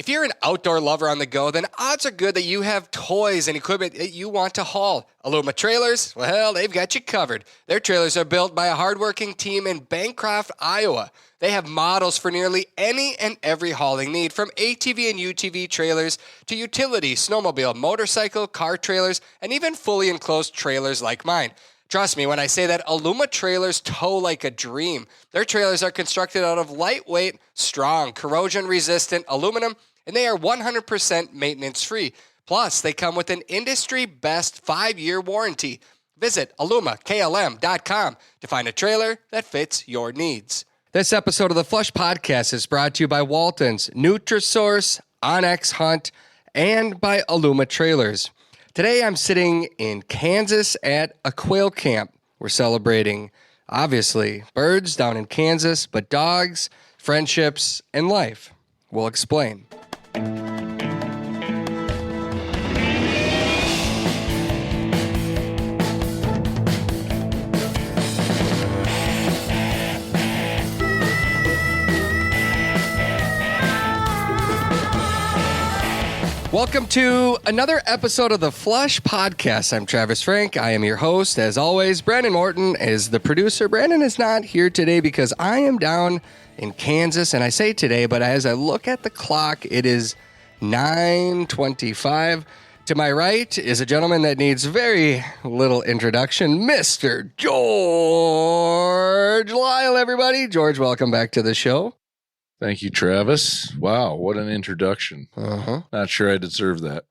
If you're an outdoor lover on the go, then odds are good that you have toys and equipment that you want to haul. Aluma Trailers, well, they've got you covered. Their trailers are built by a hardworking team in Bancroft, Iowa. They have models for nearly any and every hauling need, from ATV and UTV trailers to utility, snowmobile, motorcycle, car trailers, and even fully enclosed trailers like mine. Trust me when I say that Aluma trailers tow like a dream. Their trailers are constructed out of lightweight, strong, corrosion-resistant aluminum, and they are 100% maintenance-free. Plus, they come with an industry-best 5-year warranty. Visit alumaklm.com to find a trailer that fits your needs. This episode of the Flush Podcast is brought to you by Walton's, Nutrisource, Onyx Hunt, and by Aluma Trailers. Today, I'm sitting in Kansas at a quail camp. We're celebrating, obviously, birds down in Kansas, but dogs, friendships, and life. We'll explain. Welcome to another episode of the Flush Podcast. I'm Travis Frank. I am your host, as always. Brandon Morton is the producer. Brandon is not here today because I am down in Kansas, and I say today, but as I look at the clock, it is 9:25. To my right is a gentleman that needs very little introduction, Mr. George Lyall, everybody. George, welcome back to the show. Thank you, Travis. Wow, what an introduction. Not sure I deserve that.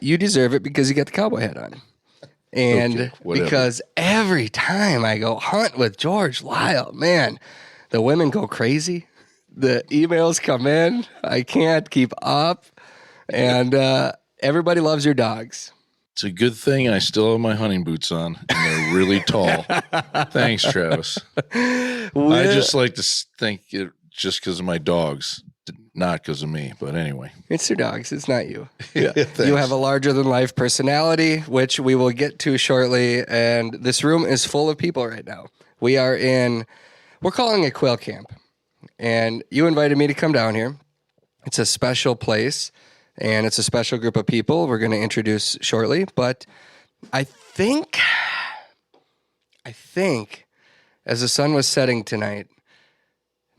You deserve it because you got the cowboy hat on. And okay, because every time I go hunt with George Lyall, man, the women go crazy. The emails come in. I can't keep up. And everybody loves your dogs. It's a good thing I still have my hunting boots on, and they're really tall. Thanks, Travis. I just like to think it just because of my dogs, not because of me. But anyway. It's your dogs. It's not you. Yeah, you have a larger-than-life personality, which we will get to shortly. And this room is full of people right now. We're calling it Quail Camp. And you invited me to come down here. It's a special place, and it's a special group of people we're going to introduce shortly. But I think as the sun was setting tonight,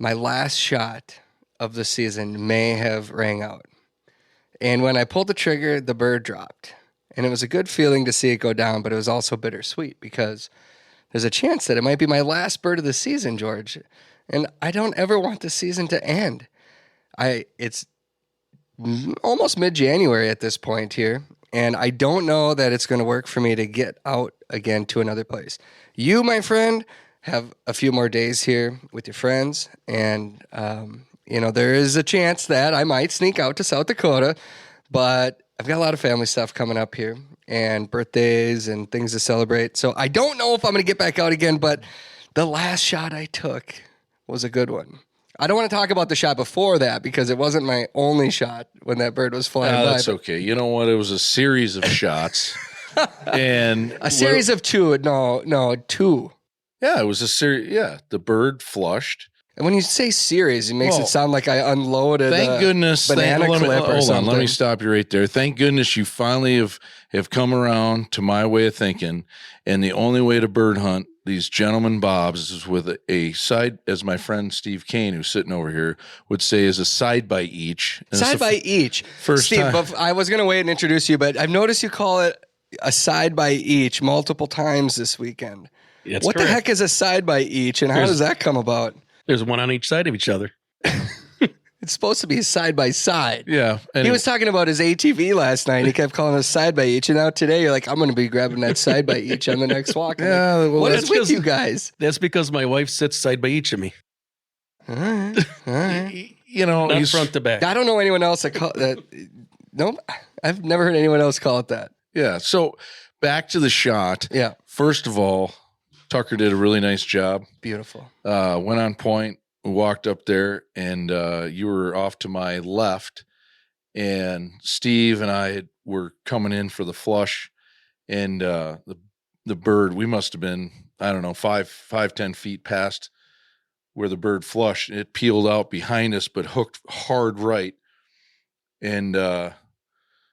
my last shot of the season may have rang out. And when I pulled the trigger, the bird dropped. And it was a good feeling to see it go down, but it was also bittersweet because there's a chance that it might be my last bird of the season, George. And I don't ever want the season to end. It's almost mid-January at this point here, and I don't know that it's going to work for me to get out again to another place. You, my friend, have a few more days here with your friends, and there is a chance that I might sneak out to South Dakota, but I've got a lot of family stuff coming up here and birthdays and things to celebrate, so I don't know if I'm going to get back out again, but the last shot I took was a good one. I don't want to talk about the shot before that because it wasn't my only shot when that bird was flying by. That's okay. You know what? It was a series of shots. And a series of two. No, two. Yeah, it was a series. Yeah, the bird flushed. And when you say series, it makes it sound like I unloaded banana clip or something. Let me stop you right there. Thank goodness you finally have come around to my way of thinking. And the only way to bird hunt these gentlemen bobs is with a side, as my friend Steve Kane, who's sitting over here, would say, is a side by each. And side by each. First Steve, time. I was going to wait and introduce you, but I've noticed you call it a side by each multiple times this weekend. That's what correct. The heck is a side by each, and how does that come about? There's one on each side of each other. It's supposed to be side by side. Yeah. He was talking about his ATV last night. He kept calling us side by each. And now today you're like, I'm going to be grabbing that side by each on the next walk. Yeah. Well, what is with you guys? That's because my wife sits side by each of me. All right. Not front to back. I don't know anyone else that call that. No, I've never heard anyone else call it that. Yeah. So back to the shot. Yeah. First of all, Tucker did a really nice job. Beautiful. Went on point. We walked up there, and you were off to my left, and Steve and I were coming in for the flush, and the bird, we must have been, I don't know, 10 feet past where the bird flushed. It peeled out behind us, but hooked hard right. and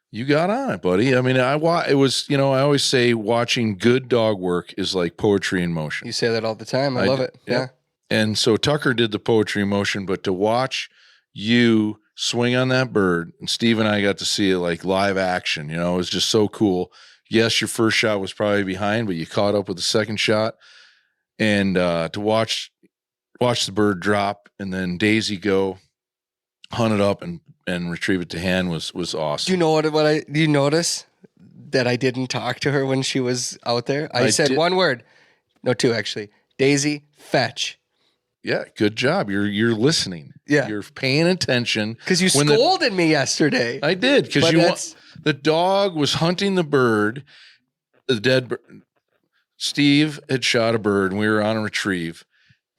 you got on it, buddy. I mean, it was, I always say watching good dog work is like poetry in motion. You say that all the time. I love it. Yep. Yeah. And so Tucker did the poetry in motion, but to watch you swing on that bird, and Steve and I got to see it like live action, it was just so cool. Yes, your first shot was probably behind, but you caught up with the second shot. And to watch the bird drop and then Daisy go hunt it up and retrieve it to hand was awesome. Do you know do you notice that I didn't talk to her when she was out there? I said one word. No, two actually. Daisy, fetch. Yeah, good job. You're listening. Yeah. You're paying attention. Because you scolded me yesterday. I did, because the dog was hunting the bird, the dead bird. Steve had shot a bird and we were on a retrieve,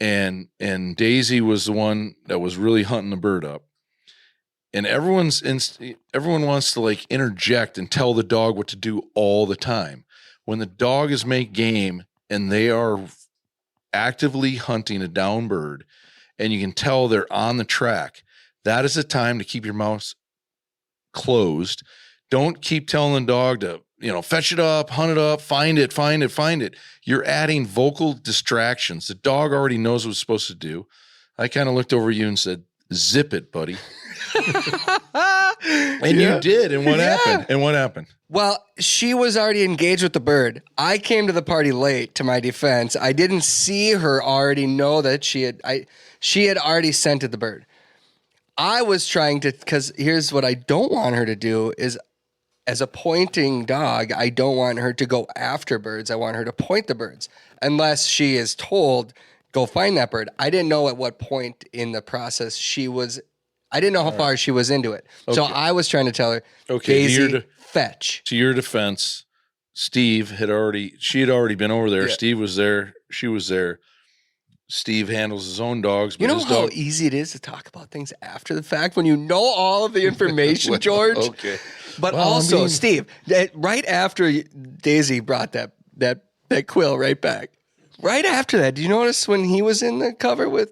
and Daisy was the one that was really hunting the bird up. And everyone wants to like interject and tell the dog what to do all the time. When the dog is make game and they are actively hunting a down bird and you can tell they're on the track, that is the time to keep your mouth closed. Don't keep telling the dog to, fetch it up, hunt it up, find it. You're adding vocal distractions. The dog already knows what it's supposed to do. I kind of looked over you and said, zip it, buddy. And you did. And what happened? Well, she was already engaged with the bird. I came to the party late, to my defense. I didn't see her already know that she had already scented the bird. I was trying to, because here's what I don't want her to do is, as a pointing dog, I don't want her to go after birds. I want her to point the birds, unless she is told, go find that bird. I didn't know at what point in the process I didn't know how far she was into it. Okay. So I was trying to tell her, Daisy, fetch. To your defense, she had already been over there. Yeah. Steve was there. She was there. Steve handles his own dogs. But you know how easy it is to talk about things after the fact when you know all of the information, George? Okay. But Steve, right after Daisy brought that Quail right back, right after that, do you notice when he was in the cover with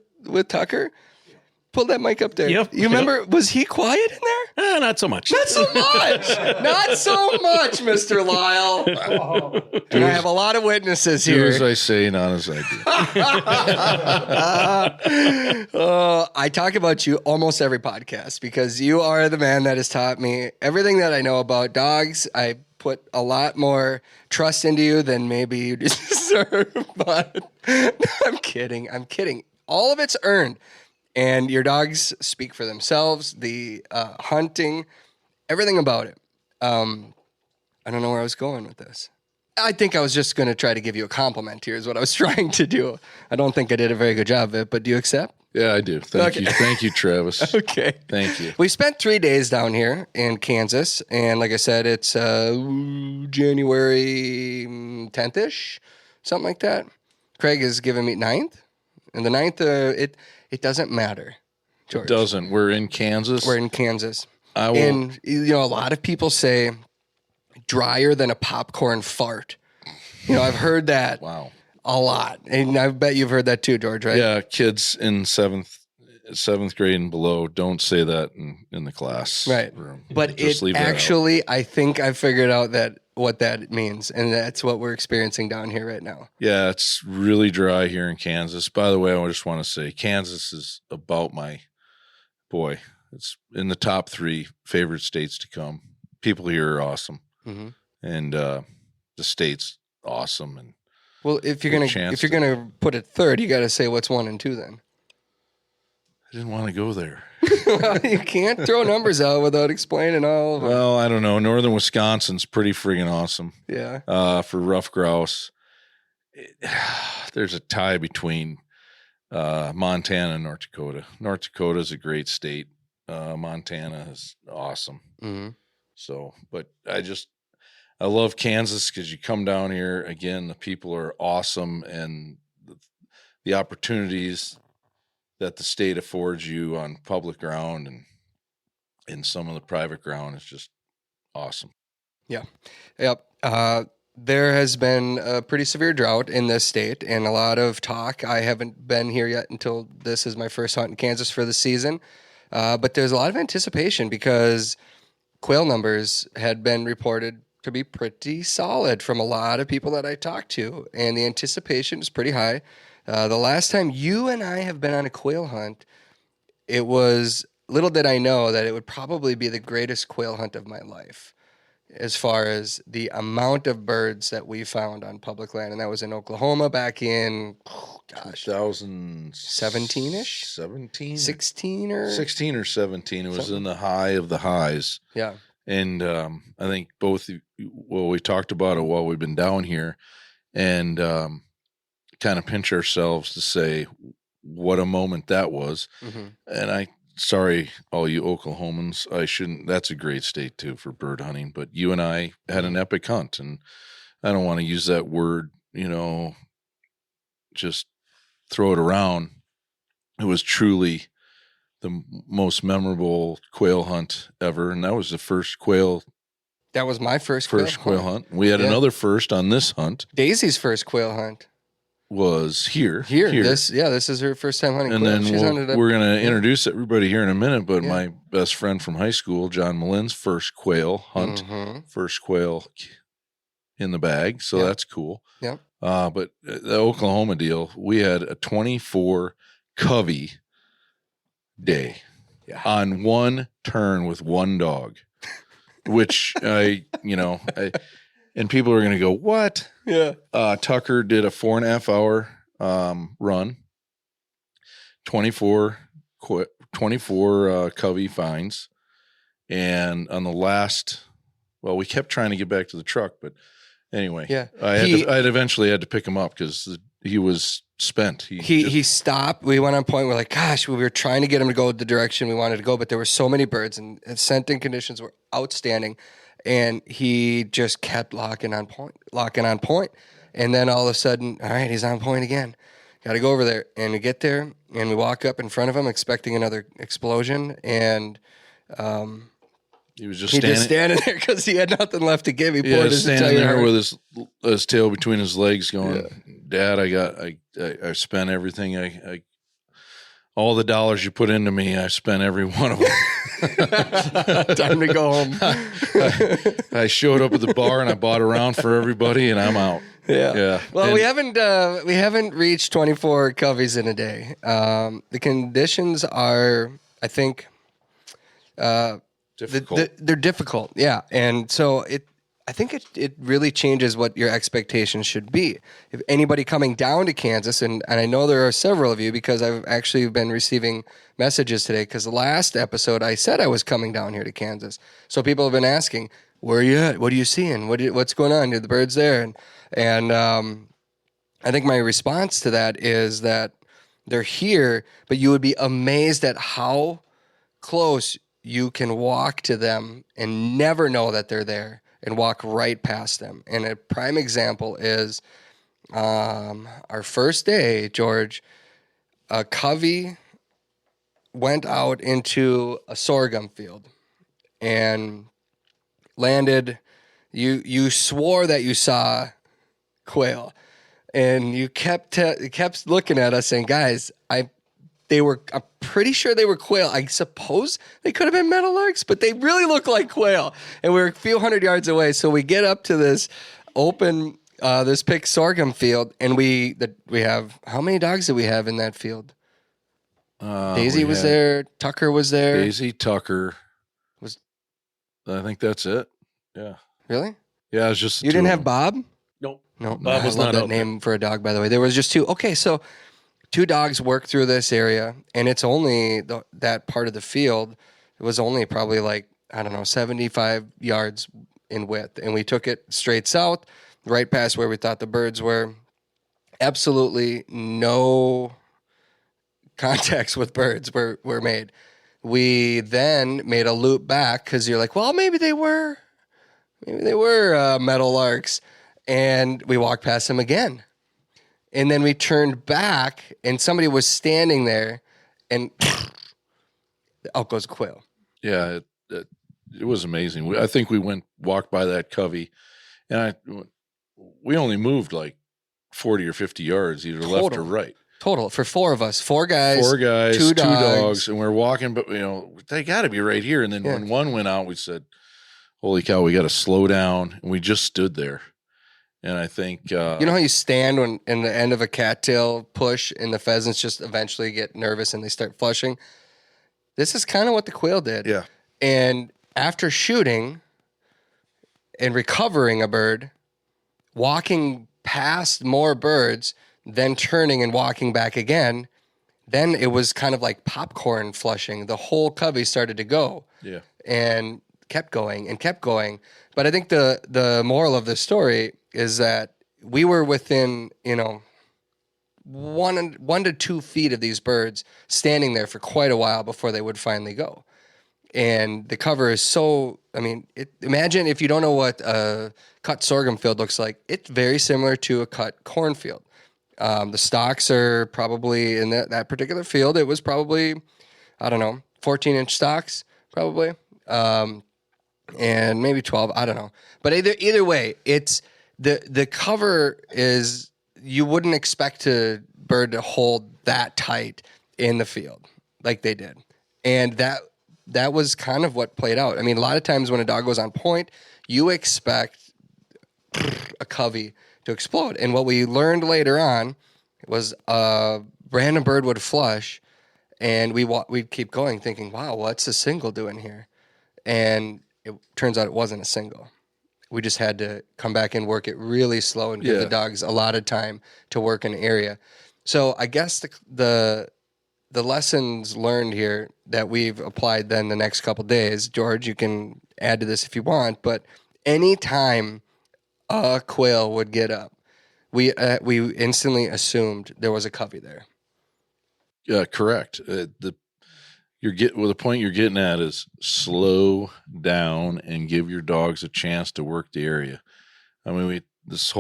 Tucker? Pull that mic up there. Yep. You remember, was he quiet in there? Not so much. Not so much. Not so much, Mr. Lyall. And I have a lot of witnesses here. Do as I say, not as I do. I talk about you almost every podcast because you are the man that has taught me everything that I know about dogs. I put a lot more trust into you than maybe you deserve. But I'm kidding. All of it's earned. And your dogs speak for themselves, the hunting, everything about it. I don't know where I was going with this. I think I was just going to try to give you a compliment here is what I was trying to do. I don't think I did a very good job of it, but do you accept? Yeah, I do. Thank you. Thank you, Travis. Okay. Thank you. We spent 3 days down here in Kansas. And like I said, it's January 10th-ish, something like that. Craig is giving me 9th. And the 9th, it doesn't matter, George. It doesn't. We're in Kansas. And, a lot of people say drier than a popcorn fart. I've heard that a lot. And I bet you've heard that too, George, right? Yeah, kids in seventh grade and below don't say that in the class room. But I think I figured out what that means, and that's what we're experiencing down here right now. Yeah, it's really dry here in Kansas. By the way, I just want to say Kansas is about it's in the top 3 favorite states to come. People here are awesome. Mm-hmm. And the state's awesome. And well, if you're gonna put it third, you got to say what's 1 and 2 then. I didn't want to go there. You can't throw numbers out without explaining all of them. Well, I don't know. Northern Wisconsin's pretty friggin' awesome. Yeah. For rough grouse, there's a tie between Montana and North Dakota. North Dakota is a great state. Montana is awesome. Mm-hmm. So, but I love Kansas because you come down here again. The people are awesome, and the opportunities that the state affords you on public ground and in some of the private ground is just awesome. Yeah. Yep. There has been a pretty severe drought in this state and a lot of talk. I haven't been here yet until this is my first hunt in Kansas for the season. But there's a lot of anticipation because quail numbers had been reported to be pretty solid from a lot of people that I talked to, and the anticipation is pretty high. The last time you and I have been on a quail hunt, it was, little did I know that it would probably be the greatest quail hunt of my life as far as the amount of birds that we found on public land. And that was in Oklahoma back in, 2017-ish? 16 or 16 or 17. It was something. in the high of the highs. Yeah. And I think we talked about it while we've been down here, and kind of pinch ourselves to say what a moment that was. Mm-hmm. And sorry, all you Oklahomans, that's a great state too for bird hunting, but you and I had an epic hunt, and I don't want to use that word, just throw it around. It was truly the most memorable quail hunt ever. And that was the first quail. That was my first quail hunt. We had another first on this hunt. Daisy's first quail hunt Was here. This is her first time hunting and quail. Then we're going to introduce everybody here in a minute, but my best friend from high school, John Malin's first quail hunt, first quail in the bag. So that's cool. Yeah. But the Oklahoma deal, we had a 24 covey day on one turn with one dog, which and people are going to go, what? Yeah. Tucker did a 4.5 hour run, 24 covey finds. And on the last, we kept trying to get back to the truck, but anyway, I eventually had to pick him up because he was spent. He stopped. We went on point. We're like, gosh, we were trying to get him to go the direction we wanted to go, but there were so many birds and scenting conditions were outstanding. And he just kept locking on point. And then all of a sudden, all right, he's on point again. Got to go over there. And we get there and we walk up in front of him expecting another explosion. And he was just standing there because he had nothing left to give. He poured his standing there with his tail between his legs going, Dad, I spent everything. All the dollars you put into me, I spent every one of them. Time to go home. I showed up at the bar and I bought a round for everybody, and I'm out. Yeah. Well, we haven't reached 24 coveys in a day. The conditions are, I think, difficult. They're difficult. Yeah, and so I think it really changes what your expectations should be. If anybody coming down to Kansas, and I know there are several of you because I've actually been receiving messages today because the last episode I said I was coming down here to Kansas. So people have been asking, where are you at? What are you seeing? What's going on? Are the birds there? And I think my response to that is that they're here, but you would be amazed at how close you can walk to them and never know that they're there. And walk right past them. And a prime example is our first day, George, a covey went out into a sorghum field and landed. You swore that you saw quail, and you kept looking at us saying, guys, I'm pretty sure they were quail. I suppose they could have been meadowlarks, but they really look like quail. And we're a few hundred yards away. So we get up to this open, this pick sorghum field, and we have, how many dogs did we have in that field? Daisy was there. Tucker was there. Daisy, Tucker. I think that's it. Yeah. Really? Yeah, it was just you didn't have Bob? Nope. No. Bob was not that name for a dog, by the way. There was just two. Okay, so 2 dogs work through this area, and it's only that part of the field. It was only probably 75 yards in width, and we took it straight south, right past where we thought the birds were. Absolutely no contacts with birds were made. We then made a loop back because you're like, well, maybe they were meadowlarks, and we walked past them again. And then we turned back, and somebody was standing there, and out goes a quail. Yeah, it was amazing. I think we walked by that covey, and we only moved 40 or 50 yards, either left or right. Total for 4 of us, 4 guys, 2 2 dogs, and we're walking, but they got to be right here. And then when one went out, we said, "Holy cow, we got to slow down." And we just stood there. And I think you know how you stand when in the end of a cattail push, and the pheasants just eventually get nervous and they start flushing. This is kind of what the quail did. Yeah. And after shooting and recovering a bird, walking past more birds, then turning and walking back again, then it was kind of like popcorn flushing. The whole covey started to go. Yeah. And kept going and kept going. But I think the moral of this story is that we were within, 1 to 2 feet of these birds standing there for quite a while before they would finally go. And the cover is so, imagine if you don't know what a cut sorghum field looks like, it's very similar to a cut cornfield. The stalks are probably in that particular field. It was probably, 14-inch stalks probably. And maybe 12, I don't know. But either way, it's the cover is, you wouldn't expect a bird to hold that tight in the field like they did. And that was kind of what played out. I mean, a lot of times when a dog goes on point, you expect a covey to explode. And what we learned later on was a random bird would flush, and we'd keep going thinking, wow, what's a single doing here? And it turns out it wasn't a single. We just had to come back and work it really slow and give the dogs a lot of time to work an area. So I guess the lessons learned here that we've applied then the next couple of days, George, you can add to this if you want, but anytime a quail would get up, we instantly assumed there was a covey there. Yeah, correct. The point you're getting at is slow down and give your dogs a chance to work the area. I mean, this is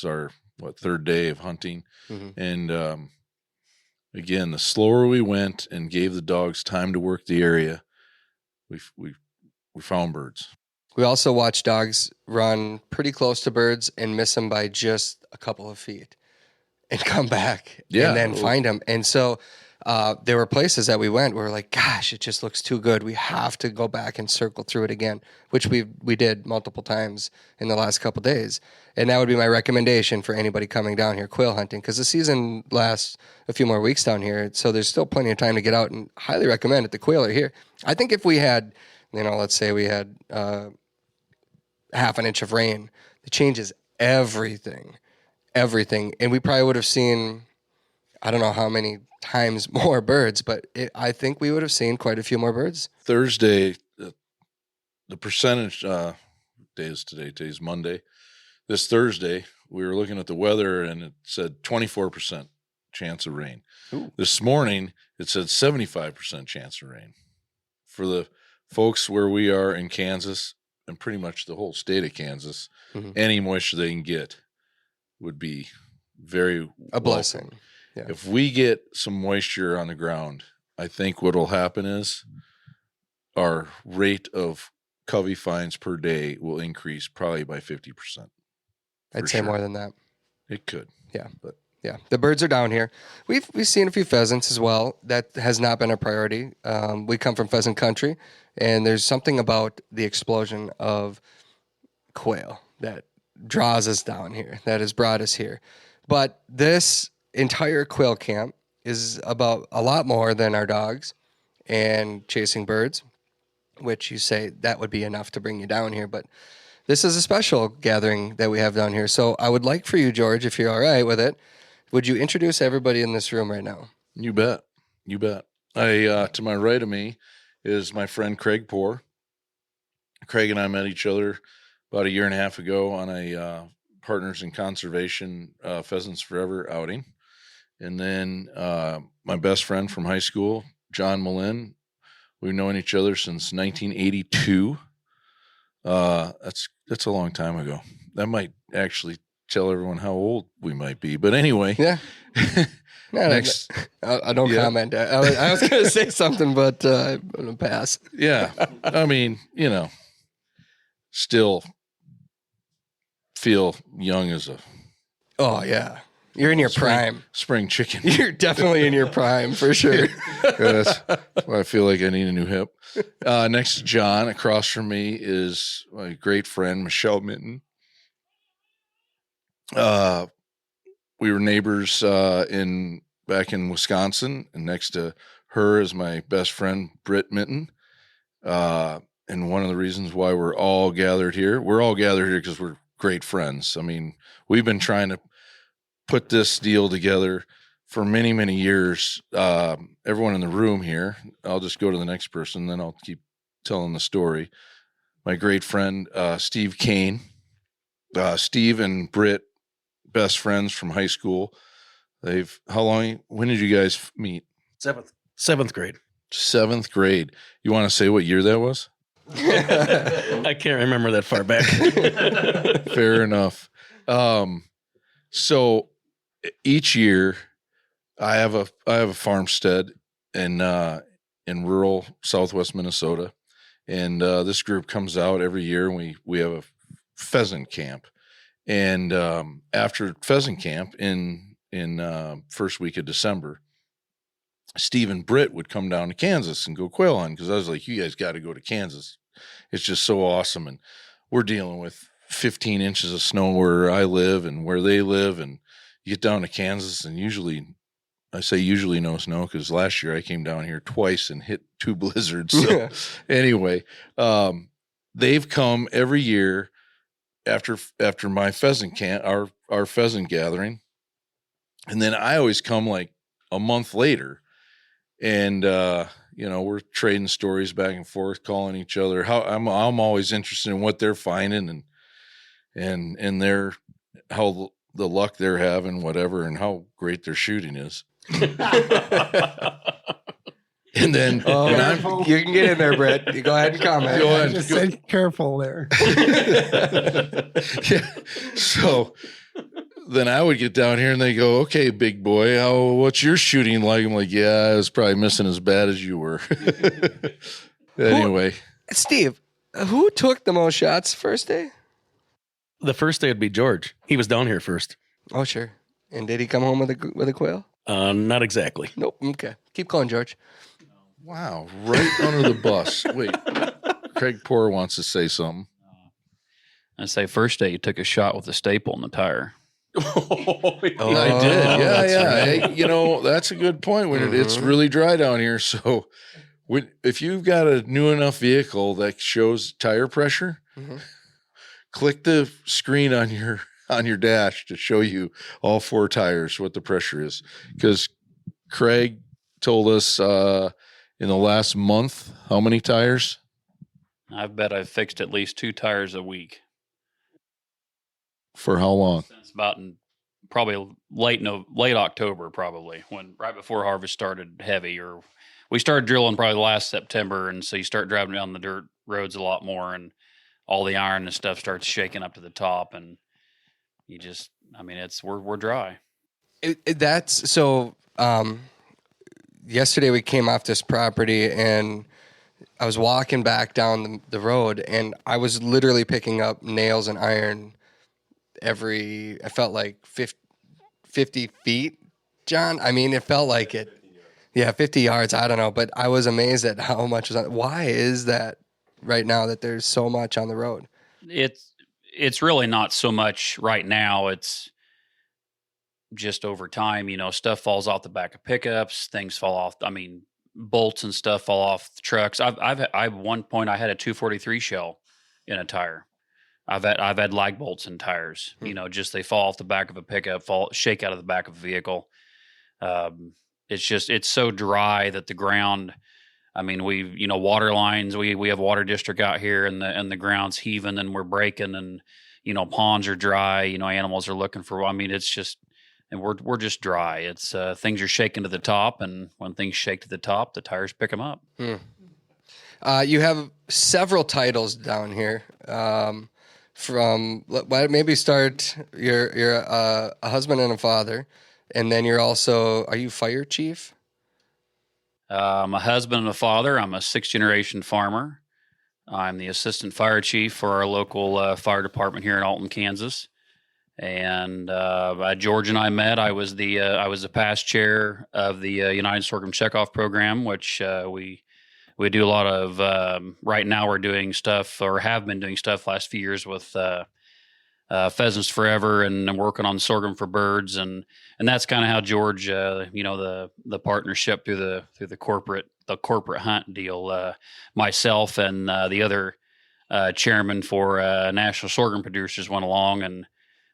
our 3rd day of hunting, and again, the slower we went and gave the dogs time to work the area, we found birds. We also watched dogs run pretty close to birds and miss them by just a couple of feet, and come back and then find them. And so there were places that we went where we're like, gosh, it just looks too good. We have to go back and circle through it again, which we did multiple times in the last couple of days. And that would be my recommendation for anybody coming down here quail hunting, because the season lasts a few more weeks down here. So there's still plenty of time to get out, and highly recommend it. The quail are here. I think if we had, let's say we had half an inch of rain, it changes everything. And we probably would have seen, I don't know how many times more birds, but I think we would have seen quite a few more birds. Thursday, the percentage, day is today. Today's Monday. This Thursday, we were looking at the weather, and it said 24% chance of rain. Ooh. This morning, it said 75% chance of rain. For the folks where we are in Kansas, and pretty much the whole state of Kansas, any moisture they can get would be a blessing. Yeah. If we get some moisture on the ground, I think what will happen is our rate of covey finds per day will increase probably by 50%. I'd say more than that. It could. Yeah. But yeah, the birds are down here. We've seen a few pheasants as well. That has not been a priority. We come from pheasant country, and there's something about the explosion of quail that draws us down here, that has brought us here. But this entire quail camp is about a lot more than our dogs and chasing birds, which you say that would be enough to bring you down here. But this is a special gathering that we have down here. So I would like for you, George, if you're all right with it, would you introduce everybody in this room right now? You bet. To my right of me is my friend Craig Poor. Craig and I met each other about 1.5 years ago on a Partners in Conservation Pheasants Forever outing. And then my best friend from high school, John Malin. We've known each other since 1982. That's a long time ago. That might actually tell everyone how old we might be. But anyway. Yeah. Next. I don't comment. I was going to say something, but I'm going to pass. Yeah. I mean, still feel young as a... Oh, yeah. You're in your prime. Spring chicken. You're definitely in your prime for sure. That's why I feel like I need a new hip. Next to John, across from me is my great friend, Michelle Minton. We were neighbors back in Wisconsin, and next to her is my best friend, Britt Minton. And one of the reasons why we're all gathered here because we're great friends. I mean, we've been trying to put this deal together for many, many years. Everyone in the room here, I'll just go to the next person, then I'll keep telling the story. My great friend, Steve Kane. Steve and Britt, best friends from high school. When did you guys meet? Seventh grade. 7th grade. You want to say what year that was? I can't remember that far back. Fair enough. So each year I have a farmstead in rural Southwest Minnesota, and this group comes out every year, and we have a pheasant camp. And after pheasant camp in first week of December, Steve and Britt would come down to Kansas and go quail hunting, because I was like, you guys got to go to Kansas. It's just so awesome. And we're dealing with 15 inches of snow where I live and where they live. And you get down to Kansas, and I say usually no snow, because last year I came down here twice and hit 2 blizzards. So anyway, they've come every year after my pheasant camp, our pheasant gathering. And then I always come like a month later. And, we're trading stories back and forth, calling each other. I'm always interested in what they're finding and how the luck they're having, whatever, and how great their shooting is. And then you can get in there, Brett. You go ahead and comment. Go ahead. Just said careful there. Yeah. So then I would get down here and they go, okay, big boy, what's your shooting like? I'm like, yeah, I was probably missing as bad as you were. Anyway. Steve, who took the most shots first day? The first day would be George. He was down here first. Oh, sure. And did he come home with a quail? Not exactly. Nope. Okay. Keep going, George. Wow. Right under the bus. Wait. Craig Poor wants to say something. I say first day you took a shot with a staple in the tire. I did. Yeah. Right. Hey, that's a good point. When it's really dry down here. So if you've got a new enough vehicle that shows tire pressure, click the screen on your dash to show you all 4 tires, what the pressure is. Because Craig told us in the last month, how many tires? I bet I've fixed at least 2 tires a week. For how long? Since about probably late October, probably, when right before harvest started heavy, or we started drilling probably last September, and so you start driving down the dirt roads a lot more, and all the iron and stuff starts shaking up to the top, and you just, we're dry. That's so. Yesterday we came off this property, and I was walking back down the road, and I was literally picking up nails and iron I felt like 50 feet, John. I mean, it felt like it. Yeah, 50 yards. I don't know, but I was amazed at how much was on. Why is that right now that there's so much on the road? It's really not so much right now. It's just over time, stuff falls off the back of pickups, things fall off. Bolts and stuff fall off the trucks. At one point I had a 243 shell in a tire. I've had lag bolts in tires, just they fall off the back of a pickup, shake out of the back of a vehicle. It's so dry that the ground, water lines, we have water district out here, and the ground's heaving and we're breaking, and, ponds are dry, animals are looking for, it's just, and we're just dry. It's things are shaking to the top, and when things shake to the top, the tires pick them up. You have several titles down here. Maybe start. You're a husband and a father, and then you're also, are you fire chief? I'm a husband and a father. I'm a 6th generation farmer. I'm the assistant fire chief for our local fire department here in Alton, Kansas. And George and I met. I was the past chair of the United Sorghum Checkoff program, which we do a lot of. Right now, we're doing stuff, or have been doing stuff, last few years with Pheasants Forever, and I'm working on sorghum for birds, and that's kind of how George, the partnership through the corporate hunt deal. Myself and the other chairman for National Sorghum Producers went along, and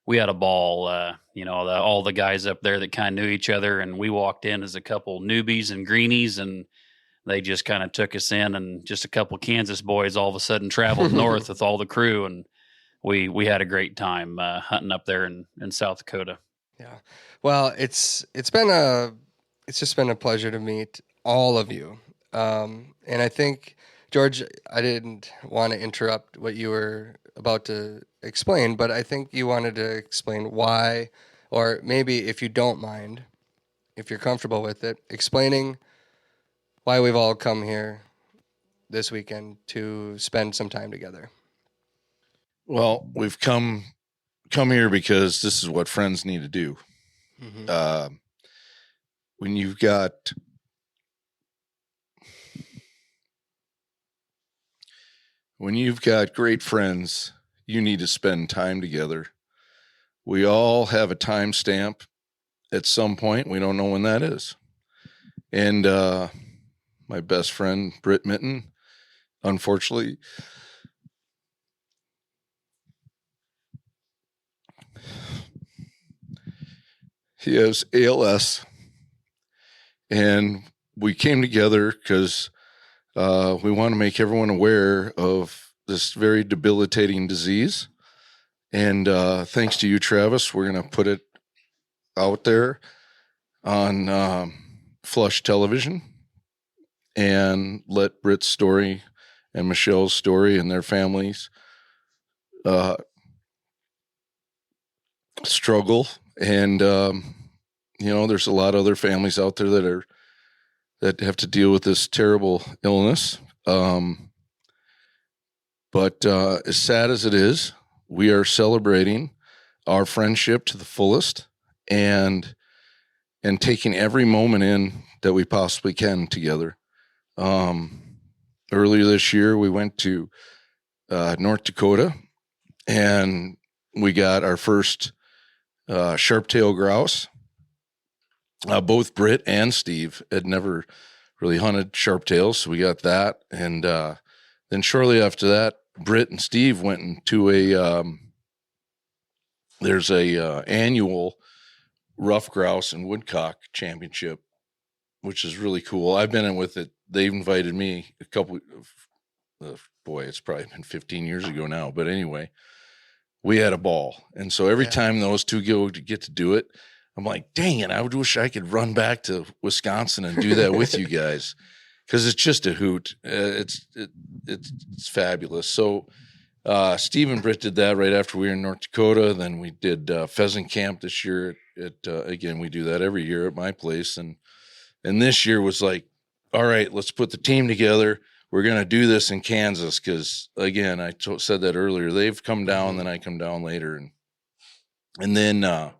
we had a ball. All the guys up there that kind of knew each other, and we walked in as a couple newbies and greenies, and they just kind of took us in, and just a couple Kansas boys all of a sudden traveled north with all the crew, and we had a great time hunting up there in South Dakota. Yeah. Well, it's just been a pleasure to meet all of you. And I think, George, I didn't want to interrupt what you were about to explain, but I think you wanted to explain why, or maybe if you don't mind, if you're comfortable with it, explaining why we've all come here this weekend to spend some time together. Well, we've come here because this is what friends need to do. Mm-hmm. When you've got great friends, you need to spend time together. We all have a time stamp at some point. We don't know when that is. And my best friend, Britt, unfortunately, he has ALS, and we came together because we want to make everyone aware of this very debilitating disease. And thanks to you, Travis, we're going to put it out there on Flush Television and let Britt's story and Michelle's story and their families struggle. And there's a lot of other families out there that have to deal with this terrible illness. But as sad as it is, we are celebrating our friendship to the fullest and taking every moment in that we possibly can together. Earlier this year, we went to North Dakota, and we got our first sharp-tailed grouse. Both Britt and Steve had never really hunted sharp-tails, so we got that. And then shortly after that, Britt and Steve went into there's a annual rough grouse and woodcock championship, which is really cool. I've been in with it. They invited me a couple it's probably been 15 years ago now, but anyway, we had a ball. And so every time those two get to do it, I'm like, dang it, I would wish I could run back to Wisconsin and do that with you guys, because it's just a hoot. It's fabulous. So Steve and Britt did that right after we were in North Dakota. Then we did pheasant camp this year. Again, we do that every year at my place. And this year was like, all right, let's put the team together. We're going to do this in Kansas because, again, I said that earlier. They've come down, then I come down later. And then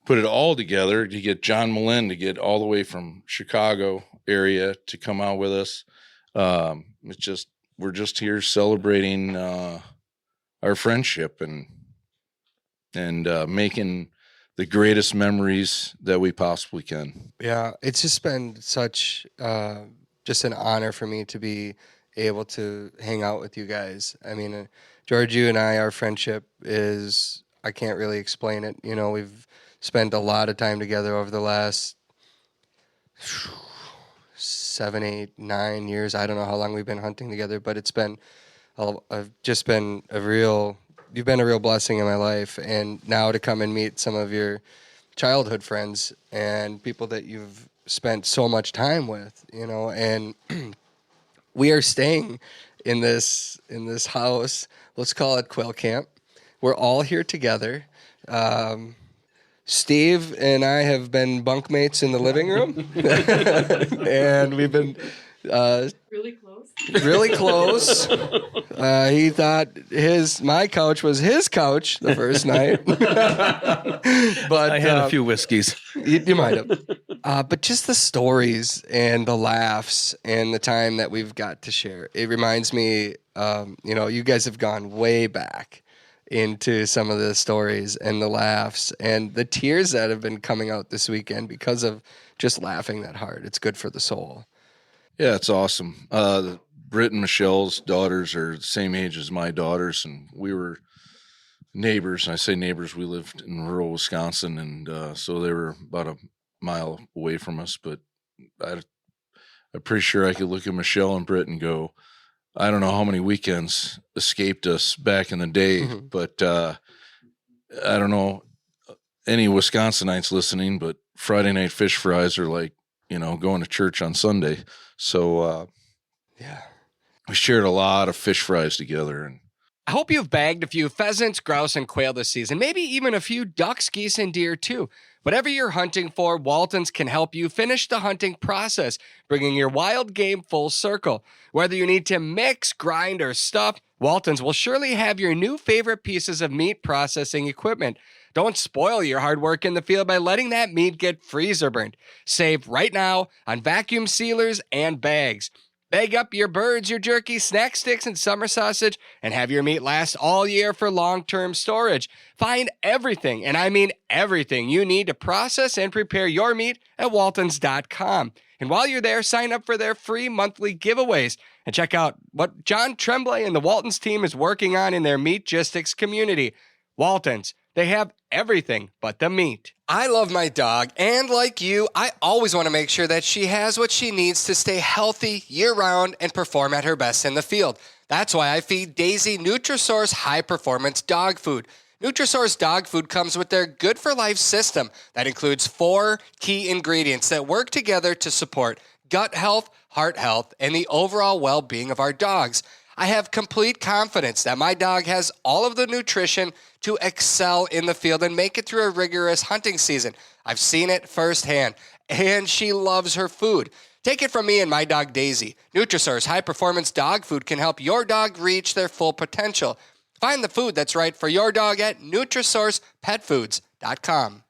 put it all together to get John Malin to get all the way from Chicago area to come out with us. We're just here celebrating our friendship and making the greatest memories that we possibly can. Yeah, it's just been such just an honor for me to be able to hang out with you guys. I mean, George, you and I, our friendship is, I can't really explain it. We've spent a lot of time together over the last 7, 8, 9 years. I don't know how long we've been hunting together, but it's been, you've been a real blessing in my life. And now to come and meet some of your childhood friends and people that you've spent so much time with, and we are staying in this house. Let's call it Quail Camp. We're all here together. Steve and I have been bunkmates in the living room, and we've been Really close. Really close. He thought my couch was his couch the first night. But I had a few whiskeys. you might have. But just the stories and the laughs and the time that we've got to share. It reminds me, you guys have gone way back into some of the stories and the laughs and the tears that have been coming out this weekend because of just laughing that hard. It's good for the soul. Yeah, it's awesome. Britt and Michelle's daughters are the same age as my daughters, and we were neighbors. I say neighbors. We lived in rural Wisconsin, and so they were about a mile away from us. But I'm pretty sure I could look at Michelle and Britt and go, I don't know how many weekends escaped us back in the day, but I don't know any Wisconsinites listening, but Friday night fish fries are like, going to church on Sunday. So, Yeah. we shared a lot of fish fries together. And I hope you've bagged a few pheasants, grouse, and quail this season. Maybe even a few ducks, geese, and deer too. Whatever you're hunting for, Walton's can help you finish the hunting process, bringing your wild game full circle. Whether you need to mix, grind, or stuff, Walton's will surely have your new favorite pieces of meat processing equipment. Don't spoil your hard work in the field by letting that meat get freezer burnt. Save right now on vacuum sealers and bags. Bag up your birds, your jerky, snack sticks, and summer sausage, and have your meat last all year for long-term storage. Find everything, and I mean everything, you need to process and prepare your meat at waltons.com. And while you're there, sign up for their free monthly giveaways and check out what John Tremblay and the Waltons team is working on in their Meatgistics community. Waltons, they have everything but the meat. I love my dog, and like you, I always want to make sure that she has what she needs to stay healthy year-round and perform at her best in the field. That's why I feed Daisy Nutrisource high-performance dog food. Nutrisource dog food comes with their Good for Life system that includes 4 key ingredients that work together to support gut health, heart health, and the overall well-being of our dogs. I have complete confidence that my dog has all of the nutrition to excel in the field and make it through a rigorous hunting season. I've seen it firsthand, and she loves her food. Take it from me and my dog Daisy. Nutrisource high-performance dog food can help your dog reach their full potential. Find the food that's right for your dog at NutrisourcePetFoods.com.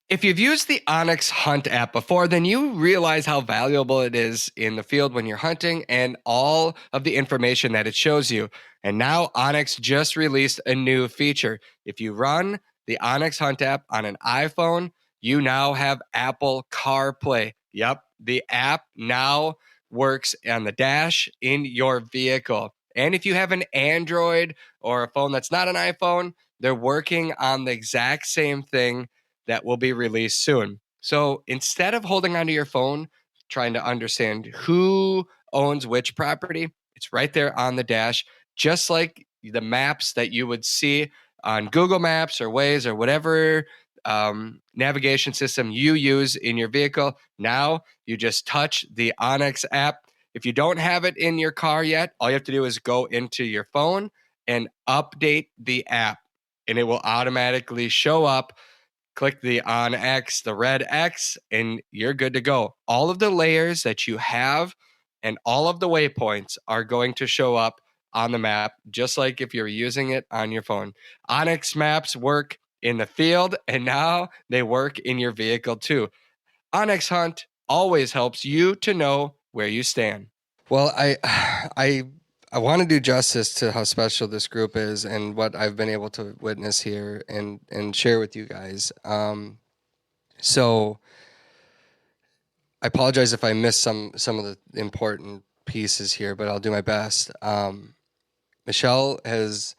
If you've used the Onyx Hunt app before, then you realize how valuable it is in the field when you're hunting and all of the information that it shows you. And now Onyx just released a new feature. If you run the Onyx Hunt app on an iPhone, you now have Apple CarPlay. Yep, the app now works on the dash in your vehicle. And if you have an Android or a phone that's not an iPhone, they're working on the exact same thing that will be released soon. So instead of holding onto your phone, trying to understand who owns which property, it's right there on the dash, just like the maps that you would see on Google Maps or Waze or whatever navigation system you use in your vehicle. Now you just touch the Onyx app. If you don't have it in your car yet, all you have to do is go into your phone and update the app, and it will automatically show up. Click the on X, the red X, and you're good to go. All of the layers that you have and all of the waypoints are going to show up on the map, just like if you're using it on your phone. Onyx maps work in the field, and now they work in your vehicle too. Onyx Hunt always helps you to know where you stand. Well, I want to do justice to how special this group is and what I've been able to witness here and share with you guys. So I apologize if I missed some of the important pieces here, but I'll do my best. Michelle has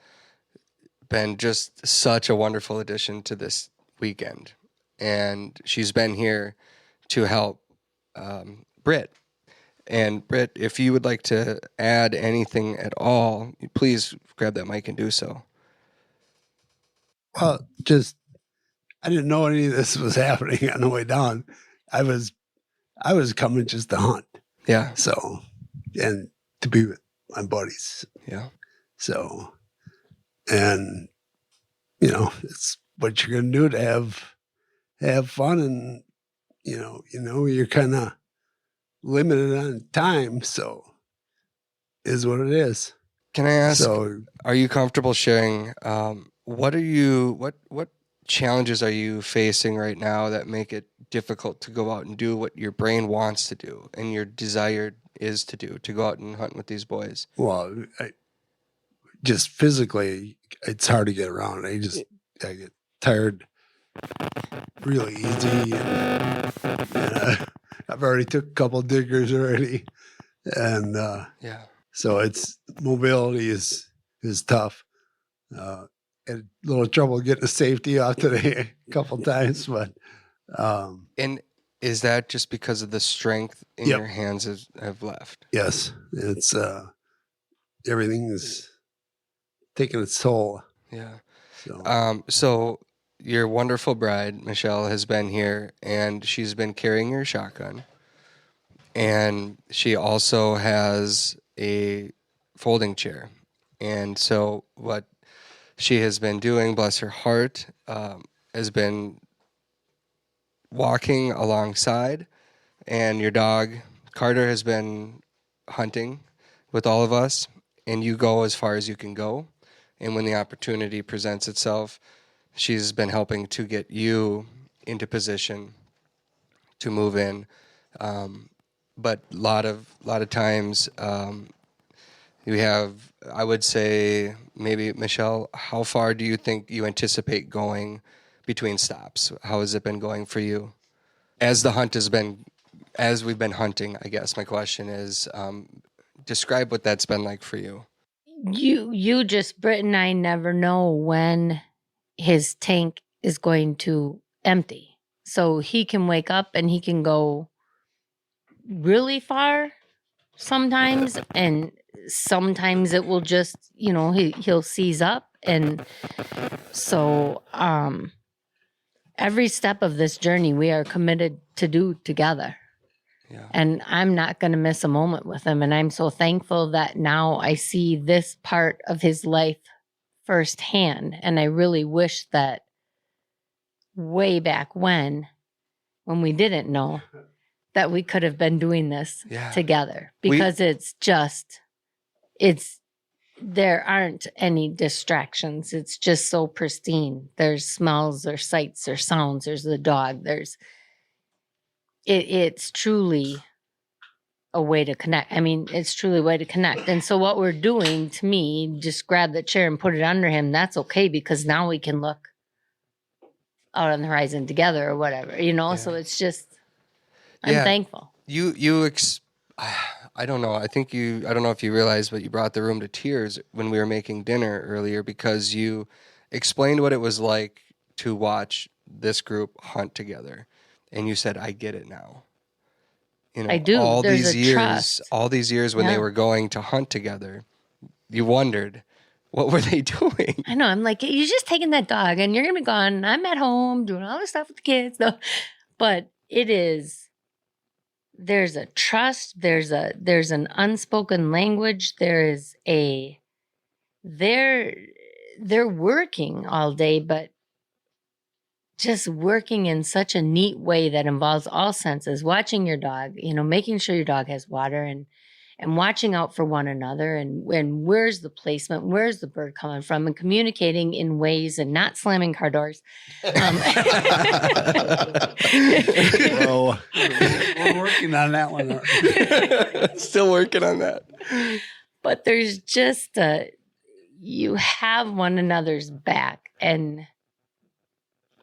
been just such a wonderful addition to this weekend, and she's been here to help Britt. And Britt, if you would like to add anything at all, please grab that mic and do so. Well, I didn't know any of this was happening on the way down. I was coming just to hunt. Yeah. So, and to be with my buddies. Yeah. So, and it's what you're going to do to have fun, and you're kind of limited on time, so is what it is. Can I ask, So are you comfortable sharing, what challenges are you facing right now that make it difficult to go out and do what your brain wants to do and your desire is to do, to go out and hunt with these boys? well, just physically, it's hard to get around. I get tired really easy, and I've already took a couple diggers already, and Yeah. so it's mobility is tough. Had a little trouble getting the safety off today a couple times, but And is that just because of the strength in Yep. your hands have left? yes, it's everything's taking its toll. Yeah. So So your wonderful bride, Michelle, has been here and she's been carrying your shotgun. And she also has a folding chair. And so what she has been doing, bless her heart, has been walking alongside. And your dog, Carter, has been hunting with all of us. And you go as far as you can go. And when the opportunity presents itself, she's been helping to get you into position to move in. But a lot of times we have, I would say, maybe, Michelle, how far do you think you anticipate going between stops? How has it been going for you? As we've been hunting, I guess my question is, describe what that's been like for you. Britt and I never know when his tank is going to empty. So he can wake up and he can go really far sometimes, and sometimes it will just, he'll seize up. And so every step of this journey we are committed to do together. Yeah. And I'm not going to miss a moment with him. And I'm so thankful that now I see this part of his life firsthand. And I really wish that way back when we didn't know, that we could have been doing this together, because there aren't any distractions. It's just so pristine. There's smells or sights or sounds. There's the dog. It's truly a way to connect. I mean, it's truly a way to connect. And so what we're doing, to me, just grab the chair and put it under him. That's okay, because now we can look out on the horizon together or whatever, So it's just, I'm thankful. I don't know. I don't know if you realized, but you brought the room to tears when we were making dinner earlier, because you explained what it was like to watch this group hunt together. And you said, I get it now. I do. All There's these trust. all these years when they were going to hunt together, you wondered, what were they doing? I know. I'm like, you're just taking that dog and you're going to be gone. I'm at home doing all this stuff with the kids. No. But there's a trust. There's an unspoken language. They're working all day, but just working in such a neat way that involves all senses, watching your dog, making sure your dog has water, and watching out for one another, and where's the placement, where's the bird coming from, and communicating in ways, and not slamming car doors. well, we're working on that one. Still working on that. But there's just you have one another's back, and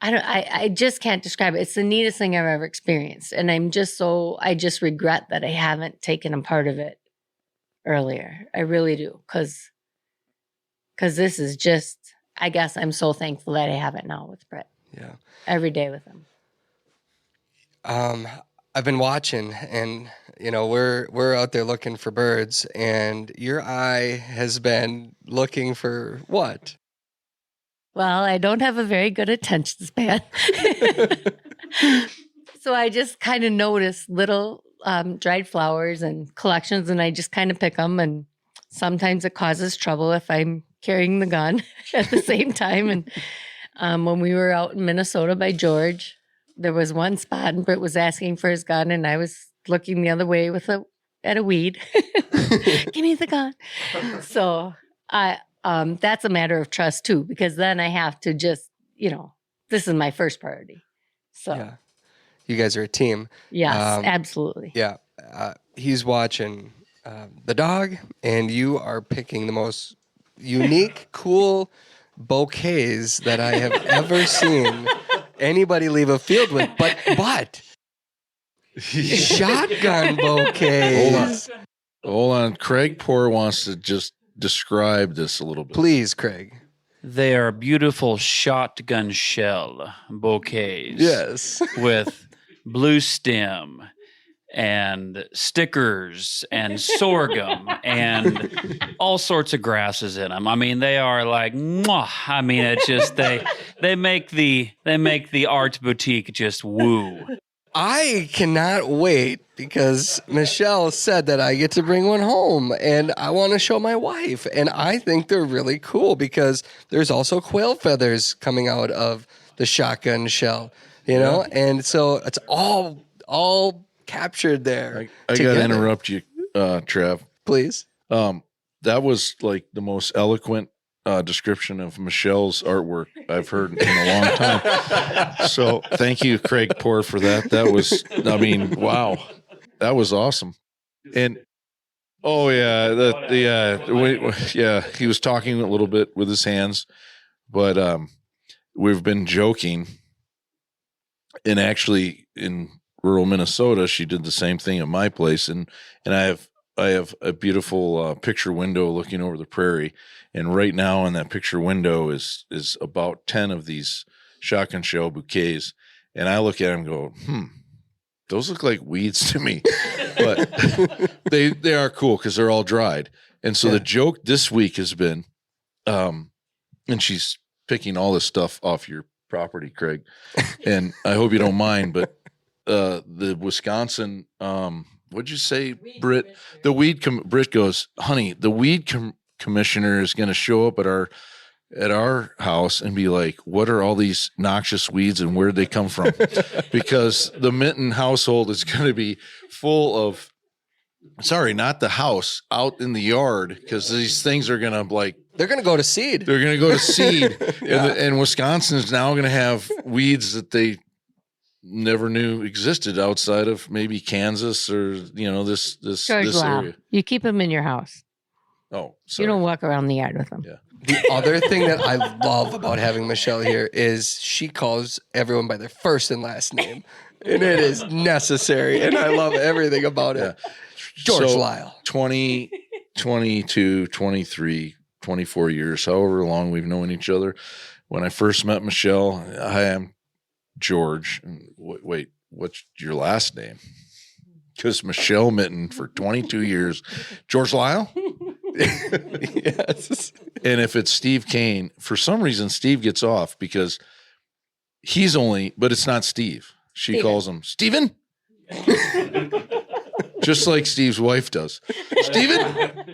I just can't describe it. It's the neatest thing I've ever experienced. And I just regret that I haven't taken a part of it earlier. I really do. Cause this is just, I guess I'm so thankful that I have it now with Britt. Yeah. Every day with him. I've been watching, and we're out there looking for birds, and your eye has been looking for what? Well, I don't have a very good attention span. So I just kind of notice little dried flowers and collections, and I just kind of pick them. And sometimes it causes trouble if I'm carrying the gun at the same time. And when we were out in Minnesota by George, there was one spot, and Britt was asking for his gun, and I was looking the other way at a weed. Give me the gun. So that's a matter of trust too, because then I have to just, this is my first priority. So Yeah. You guys are a team. yes, absolutely. Yeah. He's watching the dog, and you are picking the most unique, cool bouquets that I have ever seen anybody leave a field with. But shotgun bouquets. Hold on. Craig Poor wants to just describe this a little bit. Please, Craig. They are beautiful shotgun shell bouquets. Yes. With blue stem and stickers and sorghum and all sorts of grasses in them. I mean, they are like, mwah. I mean, it's just they make the art boutique just woo. I cannot wait because Michelle said that I get to bring one home and I want to show my wife. And I think they're really cool because there's also quail feathers coming out of the shotgun shell, know? And so it's all captured there. I got to interrupt you, Trev. Please. That was like the most eloquent description of Michelle's artwork I've heard in a long time. So thank you, Craig Poor, for that. That was, wow. That was awesome. And he was talking a little bit with his hands, but we've been joking. And actually in rural Minnesota, she did the same thing at my place. And I have a beautiful picture window looking over the prairie. And right now in that picture window is about 10 of these shotgun shell bouquets. And I look at them and go, those look like weeds to me. But they are cool because they're all dried. And so the joke this week has been, and she's picking all this stuff off your property, Craig. And I hope you don't mind, but the Wisconsin, what'd you say, Britt? The weed Britt goes, honey, the weed commissioner is going to show up at our house and be like, what are all these noxious weeds and where did they come from? Because the Minton household is going to be full of, not the house, out in the yard, because these things are going to they're going to go to seed. They're going to go to seed. And Wisconsin is now going to have weeds that they never knew existed outside of maybe Kansas or, this George Lyall. area. You keep them in your house. Oh, sorry. You don't walk around the yard with them. Yeah. The other thing that I love about having Michelle here is she calls everyone by their first and last name. And it is necessary. And I love everything about it. Yeah. George Lyall. 20, 22, 23, 24 years, however long we've known each other. When I first met Michelle, hi, I'm George. Wait, what's your last name? Because Michelle Minton for 22 years. George Lyall? Yes. And if it's Steve Kane, for some reason, Steve gets off because but it's not Steve. She calls him Steven. Just like Steve's wife does. Steven?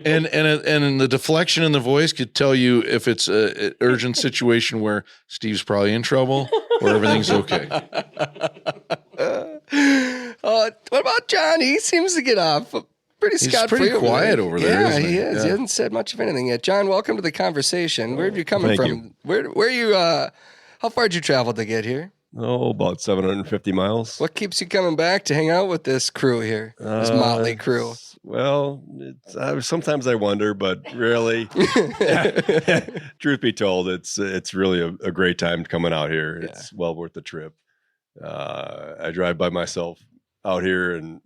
And the deflection in the voice could tell you if it's an urgent situation where Steve's probably in trouble or everything's okay. What about John? He seems to get off pretty scot-free. He's pretty quiet over there. Yeah, isn't he is. Yeah. He hasn't said much of anything yet. John, welcome to the conversation. Where are you coming Thank from? Where are you? How far did you travel to get here? Oh, about 750 miles. What keeps you coming back to hang out with this crew here, this motley crew? Well, sometimes I wonder, but really, truth be told, it's really a great time coming out here. It's well worth the trip. I drive by myself out here and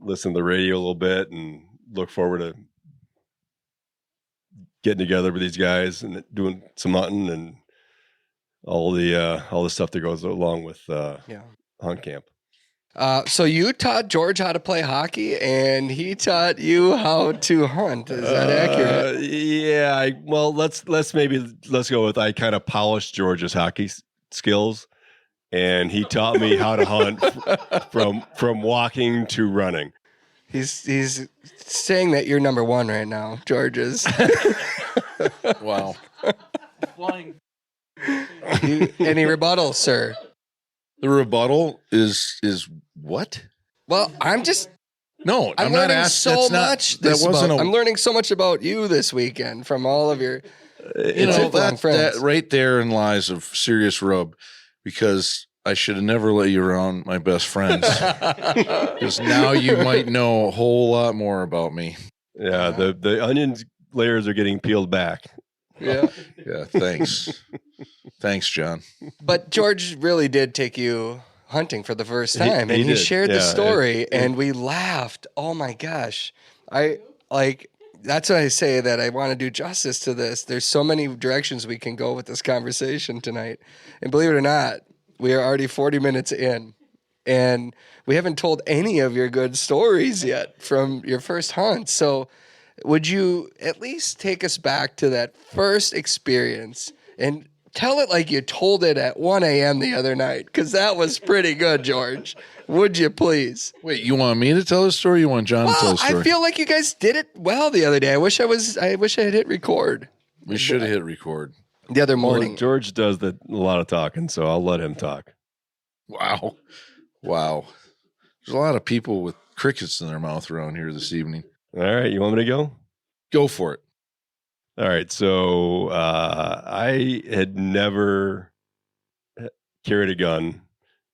listen to the radio a little bit and look forward to getting together with these guys and doing some hunting and all the stuff that goes along with hunt camp. So you taught George how to play hockey, and he taught you how to hunt. Is that accurate? Yeah. Let's go with I kind of polished George's hockey skills, and he taught me how to hunt from walking to running. He's saying that you're number one right now, George is. Wow. Flying. Any rebuttal, sir? The rebuttal is What? Well, I'm No, I'm not learning asking. so much. I'm I'm learning so much about you this weekend from all of your. You know, lifelong friends. that right therein lies a serious rub, because I should have never let you around my best friends, because now you might know a whole lot more about me. Yeah, the onion layers are getting peeled back. Yeah. Yeah, thanks. Thanks, John. But George really did take you hunting for the first He time, and he did. shared the Yeah, story, and we laughed. Oh my gosh. That's why I say that I want to do justice to this. There's so many directions we can go with this conversation tonight. And believe it or not, we are already 40 minutes in, and we haven't told any of your good stories yet from your first hunt. So would you at least take us back to that first experience and tell it like you told it at 1 a.m. the other night? Because that was pretty good, George. Would you please? Wait, you want me to tell the story? Or you want John to tell Well, the story? I feel like you guys did it well the other day. I wish I had hit record We should have hit record. the other morning. Well, George does a lot of talking, so I'll let him talk. Wow. There's a lot of people with crickets in their mouth around here this evening. All right, you want me to go? Go for it. All right, so I had never carried a gun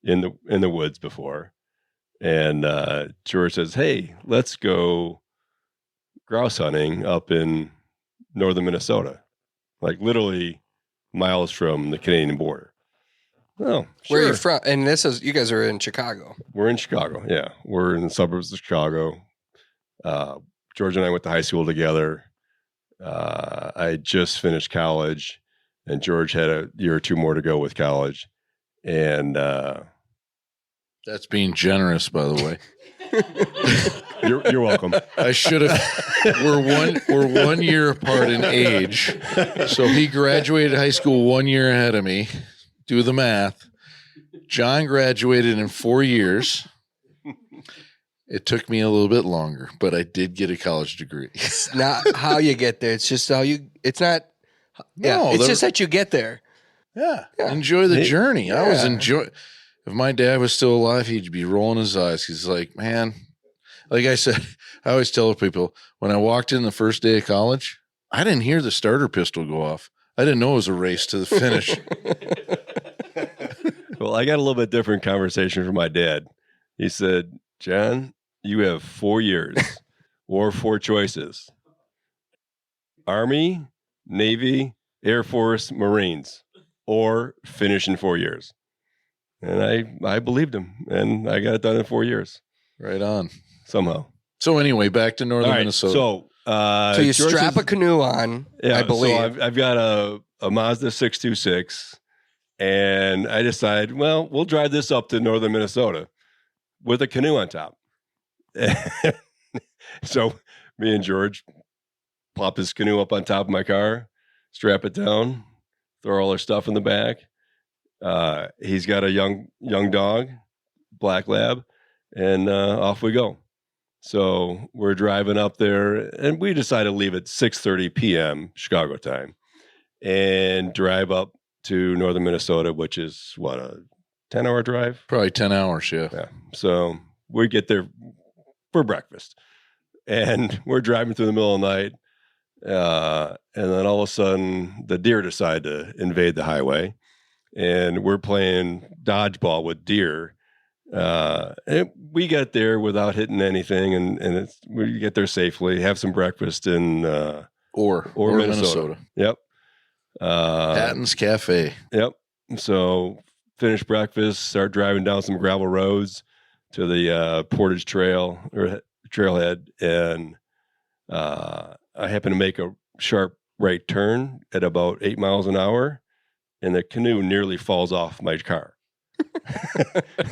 in the woods before, and George says, "Hey, let's go grouse hunting up in northern Minnesota, like literally miles from the Canadian border." Oh, sure. Where are you from? And you guys are in Chicago. We're in Chicago. Yeah, we're in the suburbs of Chicago. George and I went to high school together. I had just finished college, and George had a year or two more to go with college. And That's being generous, by the way. you're welcome. I should have. We're 1 year apart in age, so he graduated high school 1 year ahead of me. Do the math. John graduated in 4 years. It took me a little bit longer, but I did get a college degree. It's not how you get there. It's just how you. It's not. No, it's just that you get there. Yeah. Enjoy the journey. I was Yeah. enjoying. If my dad was still alive, he'd be rolling his eyes. He's like, man, like I said, I always tell people, when I walked in the first day of college, I didn't hear the starter pistol go off. I didn't know it was a race to the finish. Well, I got a little bit different conversation from my dad. He said, "John, you have 4 years or 4 choices: Army, Navy, Air Force, Marines, or finish in 4 years." And I believed him, and I got it done in 4 years Right on. somehow. So anyway, back to northern All right, Minnesota. So You George strap says- a canoe on. Yeah, I believe. So I've got a Mazda 626, and I decide, well, we'll drive this up to northern Minnesota with a canoe on top. So me and George plop his canoe up on top of my car, strap it down, throw all our stuff in the back. He's got a young dog, black lab, and off we go. So we're driving up there, and we decide to leave at 6:30 p.m. Chicago time and drive up to northern Minnesota, which is what, a 10-hour drive? Probably 10 hours, yeah. Yeah. So we get there for breakfast, and we're driving through the middle of the night, and then all of a sudden the deer decide to invade the highway, and we're playing dodgeball with deer. And we get there without hitting anything, and we get there safely, have some breakfast in Or Minnesota. Yep. Patton's Cafe. Yep. So finish breakfast, start driving down some gravel roads to the Portage Trail or trailhead, and I happen to make a sharp right turn at about 8 miles an hour, and the canoe nearly falls off my car.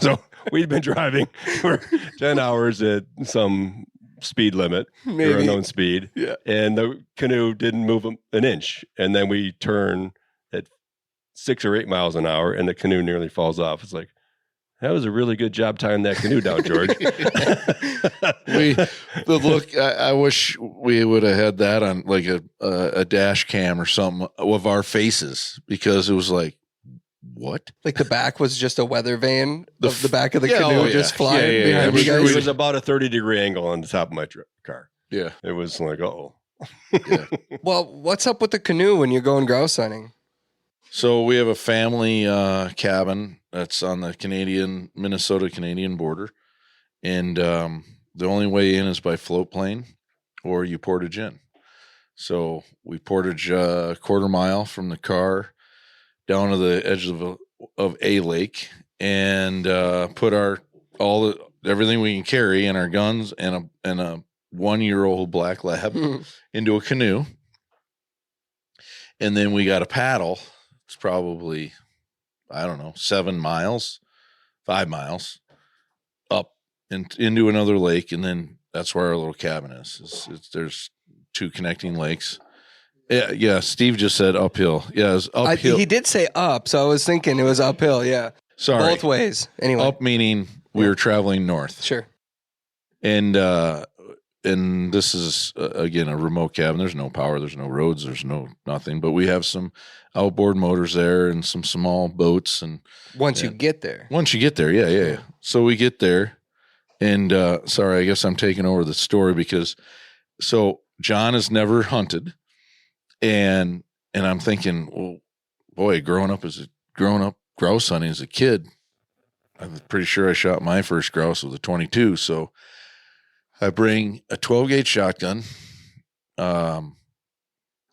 So we'd been driving for 10 hours at some speed limit, or unknown speed, and the canoe didn't move an inch. And then we turn at 6 or 8 miles an hour, and the canoe nearly falls off. It's like, that was a really good job tying that canoe down, George. I wish we would have had that on like a dash cam or something of our faces, because it was like what? Like the back was just a weather vane The of the back of the yeah, canoe oh, yeah. just flying Yeah, yeah, yeah. behind I'm you sure guys. It was about a 30-degree angle on the top of my car. Yeah. It was like, oh. Yeah. Well, what's up with the canoe when you're going grouse hunting? So we have a family cabin that's on the Minnesota-Canadian border. And the only way in is by float plane or you portage in. So we portage a quarter mile from the car down to the edge of a lake and put everything we can carry and our guns and a 1-year-old black lab into a canoe. And then we got a paddle. It's probably, I don't know, 5 miles up into another lake. And then that's where our little cabin is. There's 2 connecting lakes. Yeah. Steve just said uphill. Yeah, it's uphill. He did say up, so I was thinking it was uphill. Yeah, Sorry. both ways. Anyway, Up meaning we were traveling north. sure. And this is again a remote cabin. There's no power. There's no roads. There's no nothing. But we have some outboard motors there and some small boats. And Once you get there, yeah. So we get there, and sorry, I guess I'm taking over the story because so John has never hunted, and I'm thinking, well, boy, growing up grouse hunting as a kid, I'm pretty sure I shot my first grouse with a 22. So I bring a 12-gauge shotgun,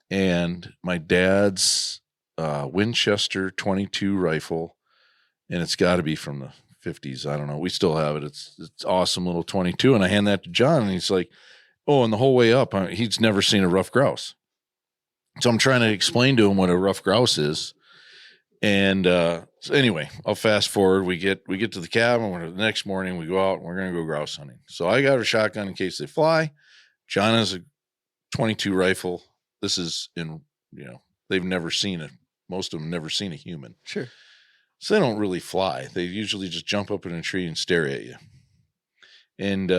and my dad's Winchester 22 rifle, and it's got to be from the 50s. I don't know. We still have it. It's awesome little 22, and I hand that to John, and he's like, "Oh!" And the whole way up, he's never seen a rough grouse. So I'm trying to explain to him what a rough grouse is, and so anyway, I'll fast forward. We get to the cabin. The next morning, we go out and we're going to go grouse hunting. So I got a shotgun in case they fly. John has a 22 rifle. This is they've never seen it. Most of them never seen a human. sure. So they don't really fly. They usually just jump up in a tree and stare at you. And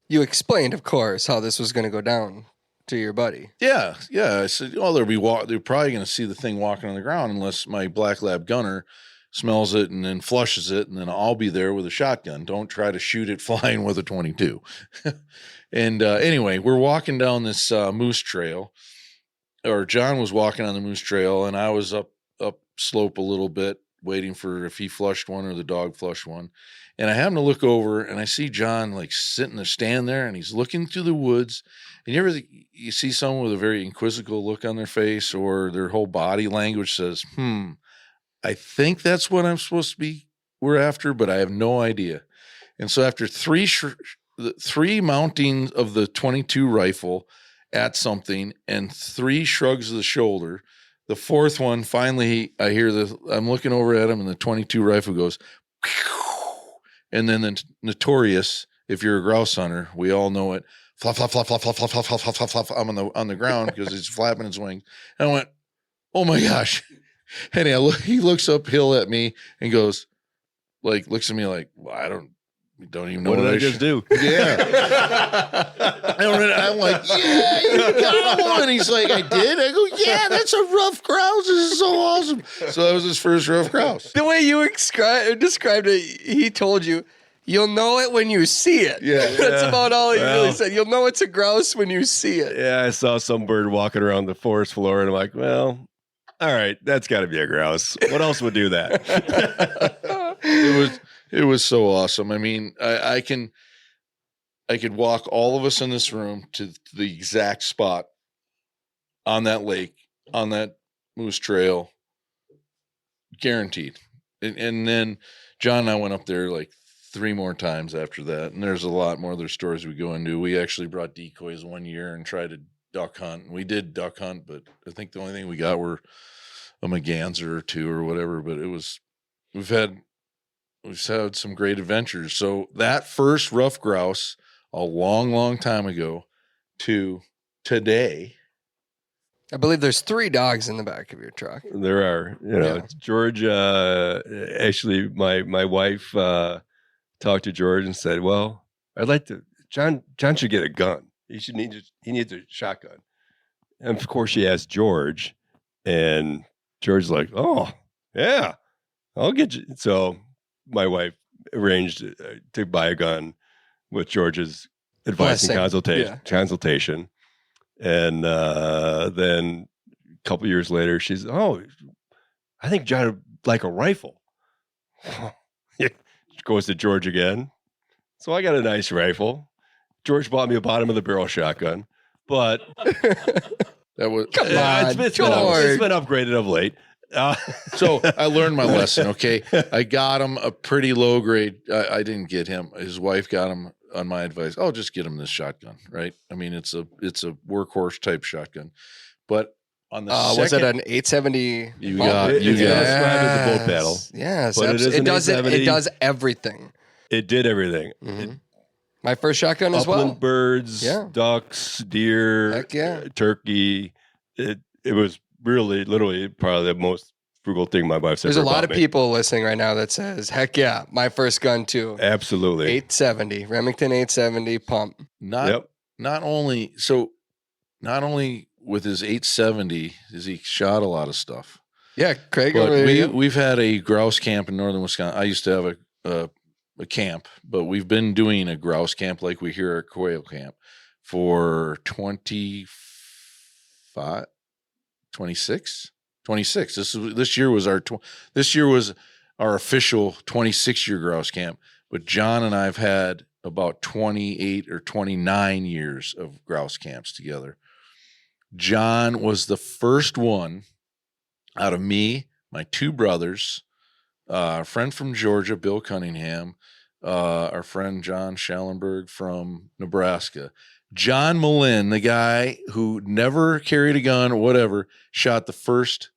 You explained, of course, how this was going to go down to your buddy. yeah. I said, oh, they're probably going to see the thing walking on the ground unless my black lab gunner smells it and then flushes it, and then I'll be there with a shotgun. Don't try to shoot it flying with a 22. And anyway, we're walking down this moose trail, or John was walking on the moose trail, and I was up slope a little bit, waiting for if he flushed one or the dog flushed one. And I happen to look over, and I see John like sitting there, stand there, and he's looking through the woods. And you see someone with a very inquisitive look on their face, or their whole body language says, I think that's what I'm supposed to be. We're after, but I have no idea. And so after three mountings of the 22 rifle at something and 3 shrugs of the shoulder, the 4th one, finally, I hear I'm looking over at him and the 22 rifle goes, and then the notorious, if you're a grouse hunter, we all know it, flop, flop, flop, flop, flop, flop, flop, flop, flop, flop, on the ground because he's flapping his wings. And I went, oh my gosh. And he looks uphill at me and goes, looks at me like, well, I don't even know What did I just do? Yeah. I'm like, yeah, you got one. He's like, I did? I go, yeah, that's a rough grouse. This is so awesome. So that was his first rough grouse. The way you described it, he told you, you'll know it when you see it. Yeah. That's about all he Well. really said. You'll know it's a grouse when you see it. Yeah, I saw some bird walking around the forest floor, and I'm like, well, all right, that's got to be a grouse. What else would do that? It was so awesome. I mean, I could walk all of us in this room to the exact spot on that lake, on that moose trail, guaranteed. And then John and I went up there like 3 more times after that. And there's a lot more other stories we go into. We actually brought decoys one year and tried to duck hunt. And we did duck hunt, but I think the only thing we got were a merganser or 2 or whatever. But we've had some great adventures. So that first rough grouse a long, long time ago to today. I believe there's 3 dogs in the back of your truck. There are, Yeah. George, actually, my wife talked to George and said, well, I'd like to, John should get a gun. He needs a shotgun. And of course she asked George, and George's like, oh, yeah, I'll get you. So my wife arranged to buy a gun with George's advice and Blessing. consultation. And then a couple years later, she's, oh, I think John would like a rifle. She goes to George again. So I got a nice rifle. George bought me a bottom of the barrel shotgun, but That was Come on, it's been upgraded of late. so I learned my lesson. Okay, I got him a pretty low grade. I didn't get him. His wife got him on my advice. Oh, just get him this shotgun, right? I mean, it's a workhorse type shotgun. But on the was it second, an 870? you pump? got It's you got described as a bolt battle. Yes, But it is it an does it. 870. It does everything. It did everything. Mhm. My first shotgun as Upland well. birds, Yeah. ducks, deer, Heck yeah. turkey. It was really, literally, probably the most frugal thing my wife's There's a ever lot bought of me. people listening right now that says, "Heck yeah, my first gun too." Absolutely. 870 Remington 870 pump. not only with his 870 is he shot a lot of stuff. Yeah, Craig But over here. we've had a grouse camp in northern Wisconsin. I used to have a camp, but we've been doing a grouse camp like we hear at Quail camp for 26. This year was our official 26-year grouse camp, but John and I've had about 28 or 29 years of grouse camps together. John was the first one out of me, my two brothers, a friend from Georgia, Bill Cunningham, our friend John Schallenberg from Nebraska. John Malin, the guy who never carried a gun or whatever, shot the first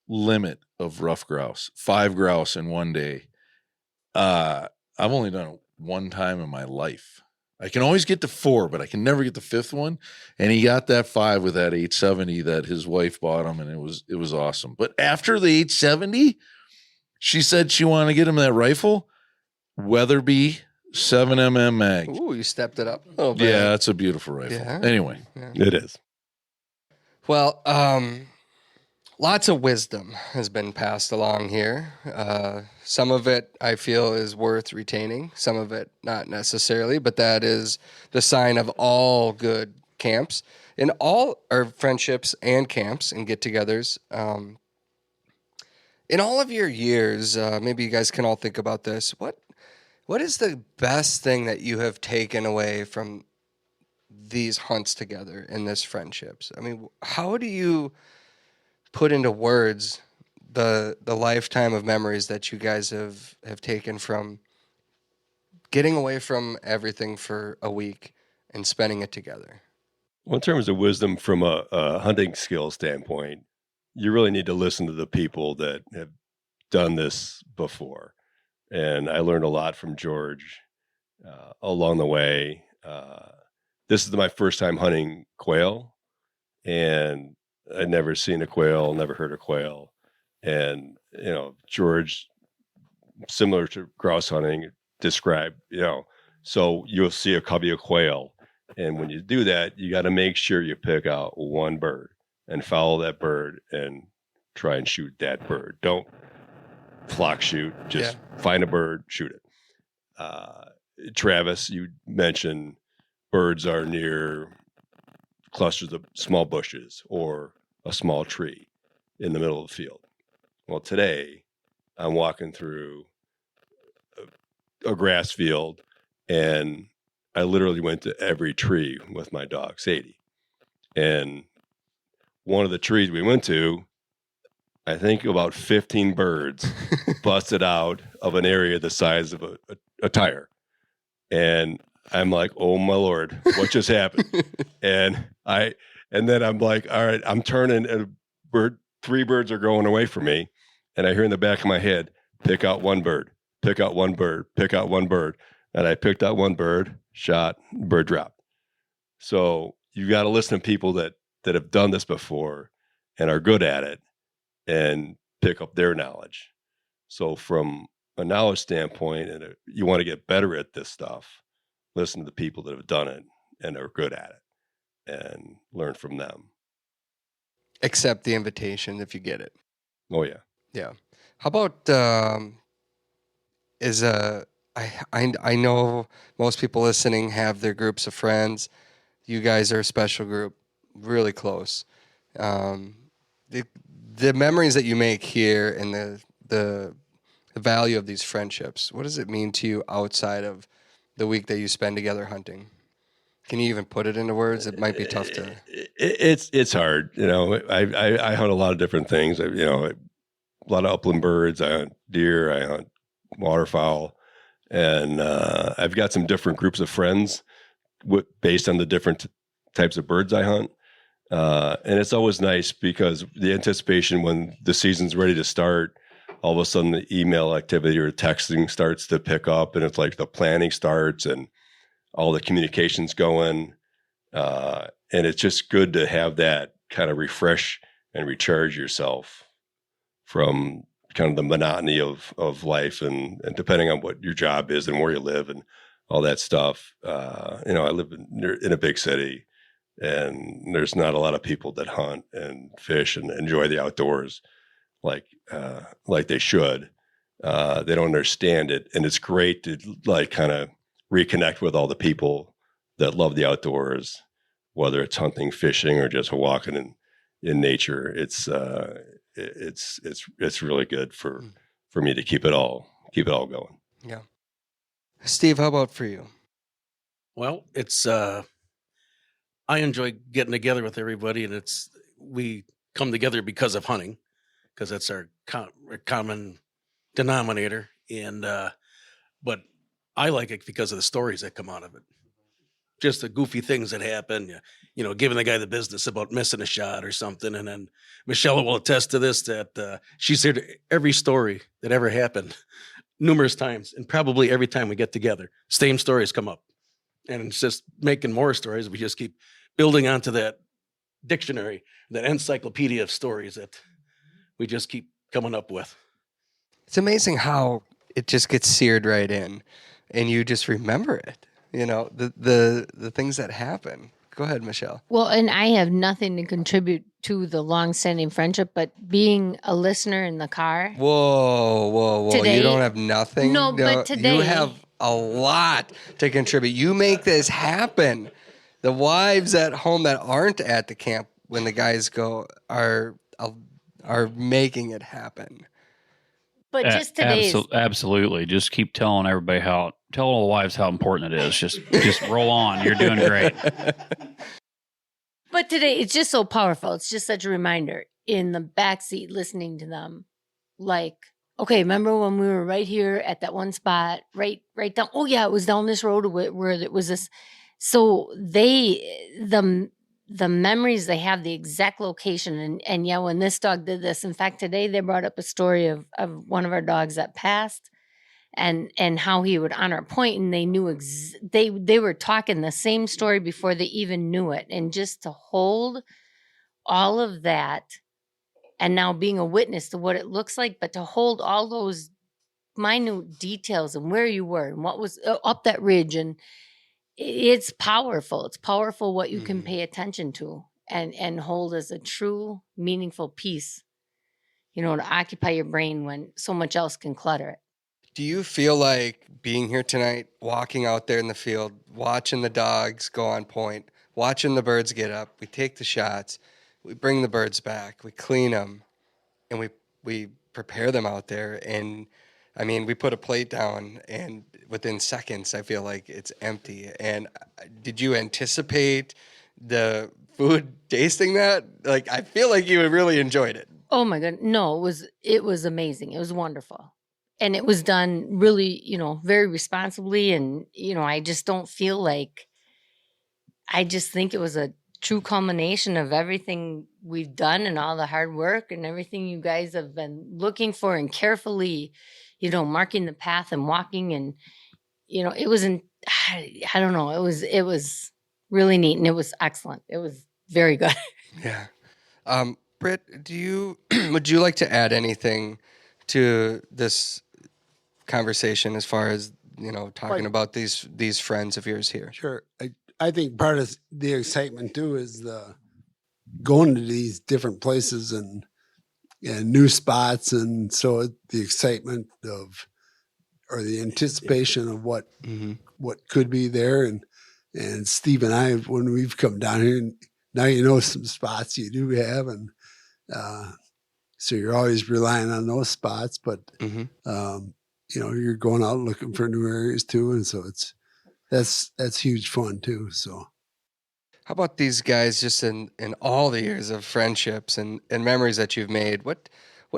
limit of rough grouse, 5 grouse in one day. I've only done it one time in my life. I can always get to 4, but I can never get the 5th one. And he got that 5 with that 870 that his wife bought him, and it was awesome. But after the 870, she said she wanted to get him that rifle, Weatherby 7mm mag. Ooh, you stepped it up a little bit. Yeah, it's a beautiful rifle. Yeah. Anyway, It is. Well, lots of wisdom has been passed along here. Some of it I feel is worth retaining, some of it not necessarily, but that is the sign of all good camps in all our friendships and camps and get-togethers. In all of your years, maybe you guys can all think about this. What is the best thing that you have taken away from these hunts together in this friendships? I mean, how do you put into words the lifetime of memories that you guys have taken from getting away from everything for a week and spending it together? Well, in terms of wisdom from a hunting skill standpoint, you really need to listen to the people that have done this before. And I learned a lot from George along the way. This is my first time hunting quail, and I'd never seen a quail, never heard a quail. And, George, similar to grouse hunting, described, so you'll see a covey of quail. And when you do that, you got to make sure you pick out one bird and follow that bird and try and shoot that bird. Don't flock shoot, just find a bird, shoot it. Travis, you mentioned birds are near clusters of small bushes or a small tree in the middle of the field. Well, today I'm walking through a grass field, and I literally went to every tree with my dog, Sadie. And one of the trees we went to, I think about 15 birds busted out of an area the size of a tire. And I'm like, oh my Lord, what just happened? and then I'm like, all right, I'm turning, and 3 birds are going away from me. And I hear in the back of my head, pick out one bird, pick out one bird, pick out one bird. And I picked out one bird, shot, bird dropped. So you got to listen to people that have done this before and are good at it, and pick up their knowledge. So from a knowledge standpoint, and you want to get better at this stuff, listen to the people that have done it and are good at it, and learn from them. Accept the invitation if you get it. Oh yeah. Yeah. How about I know most people listening have their groups of friends. You guys are a special group, really close. Um, the memories that you make here and the value of these friendships. What does it mean to you outside of the week that you spend together hunting? Can you even put it into words? It might be tough to. It's hard. I hunt a lot of different things. A lot of upland birds. I hunt deer. I hunt waterfowl, and I've got some different groups of friends based on the different types of birds I hunt. And it's always nice because the anticipation when the season's ready to start, all of a sudden the email activity or texting starts to pick up, and it's like the planning starts and all the communications going. And it's just good to have that kind of refresh and recharge yourself from kind of the monotony of life and depending on what your job is and where you live and all that stuff. I live in a big city, and there's not a lot of people that hunt and fish and enjoy the outdoors like they should. They don't understand it, and it's great to like kind of reconnect with all the people that love the outdoors, whether it's hunting, fishing, or just walking in nature. It's really good for me to keep it all going. Yeah. Steve, how about for you? Well, it's I enjoy getting together with everybody, and we come together because of hunting, because that's our common denominator. And but I like it because of the stories that come out of it. Just the goofy things that happen, giving the guy the business about missing a shot or something. And then Michelle will attest to this, that she's heard every story that ever happened numerous times. And probably every time we get together, same stories come up. And it's just making more stories. We just keep building onto that dictionary, that encyclopedia of stories that we just keep coming up with. It's amazing how it just gets seared right in and you just remember it. The things that happen. Go ahead, Michelle. Well, and I have nothing to contribute to the long-standing friendship, but being a listener in the car. Whoa. Today, you don't have nothing? No, but today. You have a lot to contribute. You make this happen. The wives at home that aren't at the camp when the guys go are making it happen. But just today, absolutely. Just keep telling everybody tell all the wives how important it is. Just roll on. You're doing great. But today, it's just so powerful. It's just such a reminder in the backseat listening to them. Like, okay, remember when we were right here at that one spot, right down. Oh yeah, it was down this road where it was this. So the memories, they have the exact location. And yeah, when this dog did this, in fact, today they brought up a story of one of our dogs that passed and how he would honor a point, and they knew they were talking the same story before they even knew it. And just to hold all of that, and now being a witness to what it looks like, but to hold all those minute details and where you were and what was up that ridge, and it's powerful. It's powerful what you can pay attention to and hold as a true, meaningful piece, to occupy your brain when so much else can clutter it. Do you feel like being here tonight, walking out there in the field, watching the dogs go on point, watching the birds get up, we take the shots, we bring the birds back, we clean them, and we prepare them out there, and I mean, we put a plate down, and within seconds, I feel like it's empty. And did you anticipate the food tasting that? Like, I feel like you really enjoyed it. Oh my God. No, it was amazing. It was wonderful. And it was done really, very responsibly. And, I just don't feel like, I just think it was a true culmination of everything we've done and all the hard work and everything you guys have been looking for and carefully, marking the path and walking. And, it wasn't, I don't know. It was really neat, and it was excellent. It was very good. Yeah. Britt, would you like to add anything to this conversation as far as, talking about these friends of yours here? Sure. I think part of the excitement too is the going to these different places and and new spots, and so the excitement of or the anticipation of what could be there, and Steve and I, when we've come down here, now you know some spots you do have, and so you're always relying on those spots, but you're going out looking for new areas too, and so that's huge fun too. So. How about these guys just in all the years of friendships and memories that you've made? What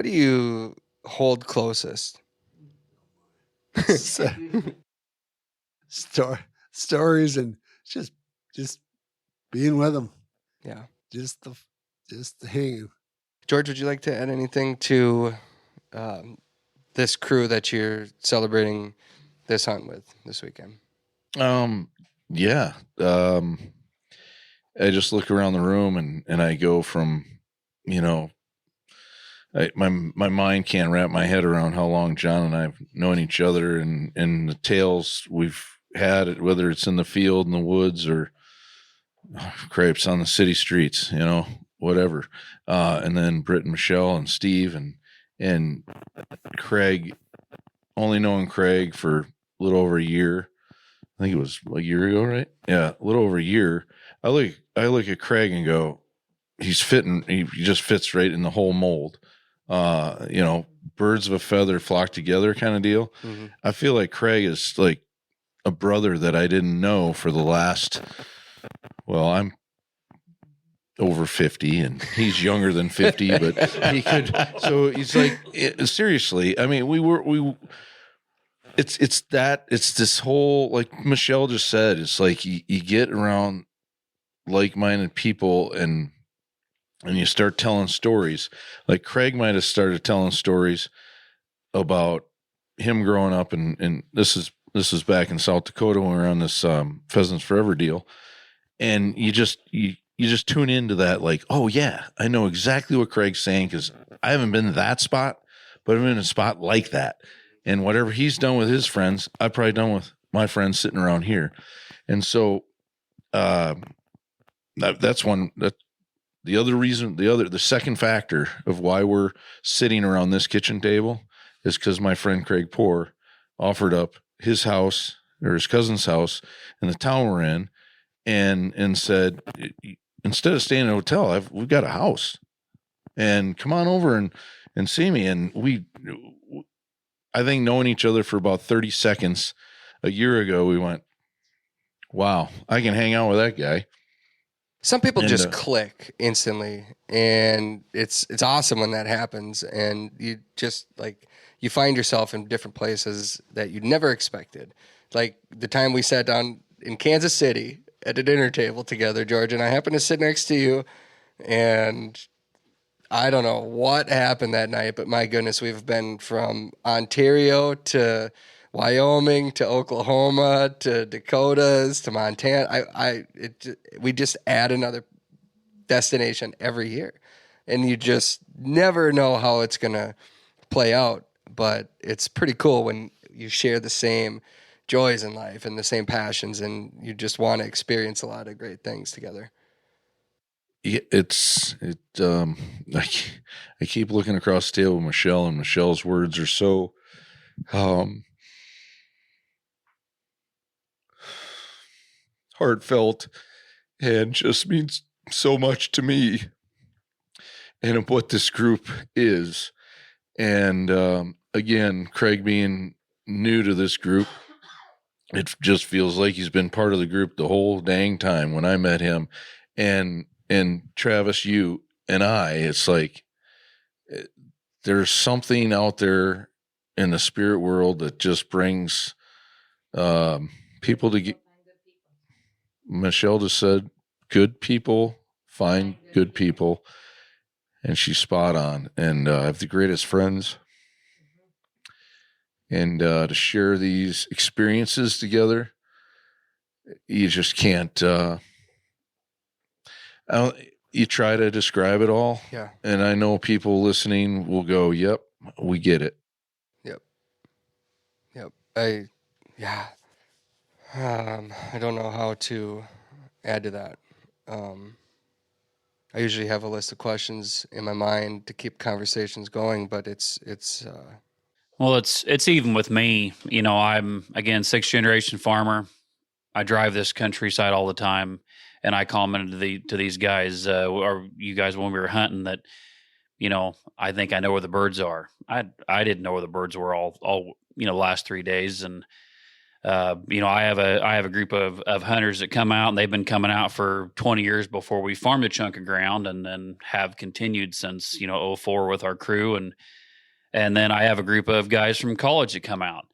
do you hold closest? Stories and just being with them. Yeah. Just the hanging. George, would you like to add anything to this crew that you're celebrating this hunt with this weekend? Yeah. I just look around the room and I go from, my mind can't wrap my head around how long John and I have known each other and the tales we've had, whether it's in the field, in the woods, or crepes on the city streets, whatever. And then Britt and Michelle and Steve and Craig, only knowing Craig for a little over a year. I think it was a year ago, right? Yeah, a little over a year. I look at Craig and go, he's fitting. He just fits right in the whole mold. Birds of a feather flock together kind of deal. Mm-hmm. I feel like Craig is like a brother that I didn't know for the last. Well, I'm over 50 and he's younger than 50, but he could. So he's like, seriously. I mean, It's this whole, like Michelle just said, it's like you get around like-minded people and you start telling stories. Like Craig might have started telling stories about him growing up, and this is back in South Dakota when we were on this Pheasants Forever deal, and you just tune into that, like, oh yeah, I know exactly what Craig's saying because I haven't been to that spot, but I've been in a spot like that. And whatever he's done with his friends, I've probably done with my friends sitting around here. And so that's one. The second factor of why we're sitting around this kitchen table is because my friend Craig Poor offered up his house or his cousin's house in the town we're in and said, instead of staying in a hotel, we've got a house and come on over and see me. And I think knowing each other for about 30 seconds a year ago, we went, wow, I can hang out with that guy. Some people just click instantly, and it's awesome when that happens. And you just you find yourself in different places that you never expected. Like the time we sat down in Kansas City at a dinner table together, George, and I happened to sit next to you, and I don't know what happened that night, but my goodness, we've been from Ontario to Wyoming to Oklahoma to Dakotas to Montana. We just add another destination every year, and you just never know how it's gonna play out. But it's pretty cool when you share the same joys in life and the same passions, and you just want to experience a lot of great things together. I keep looking across the table with Michelle, and Michelle's words are so heartfelt and just means so much to me and of what this group is. And again, Craig being new to this group, it just feels like he's been part of the group the whole dang time when I met him. And Travis, you and I, it's like there's something out there in the spirit world that just brings people to get. Michelle just said, good people find good people. And she's spot on. And I have the greatest friends. And to share these experiences together, you just can't. You try to describe it all. Yeah. And I know people listening will go, yep, we get it. Yep. I don't know how to add to that. I usually have a list of questions in my mind to keep conversations going, but Well, it's even with me. You know, I'm again 6th generation farmer. I drive this countryside all the time, and I commented to these guys, or you guys when we were hunting, that you know I think I know where the birds are. I didn't know where the birds were all last 3 days, and I have a group of hunters that come out, and they've been coming out for 20 years before we farmed a chunk of ground, and then have continued since '04 with our crew, and then I have a group of guys from college that come out,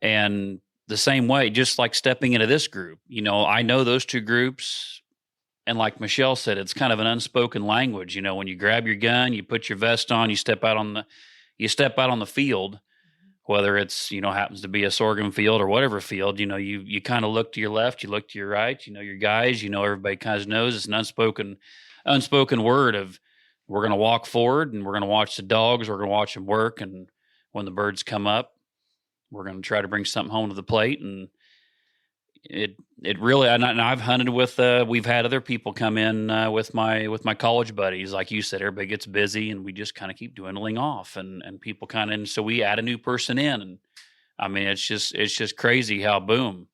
and the same way, just like stepping into this group, I know those two groups. And like Michelle said, it's kind of an unspoken language. When you grab your gun, you put your vest on, you step out on the field, whether it's, happens to be a sorghum field or whatever field, you kind of look to your left, you look to your right, your guys, everybody kind of knows it's an unspoken word of we're going to walk forward and we're going to watch the dogs, we're going to watch them work. And when the birds come up, we're going to try to bring something home to the plate. And it really, and I've hunted with, we've had other people come in with my college buddies. Like you said, everybody gets busy and we just kind of keep dwindling off and people and so we add a new person in. And I mean, it's just crazy how boom,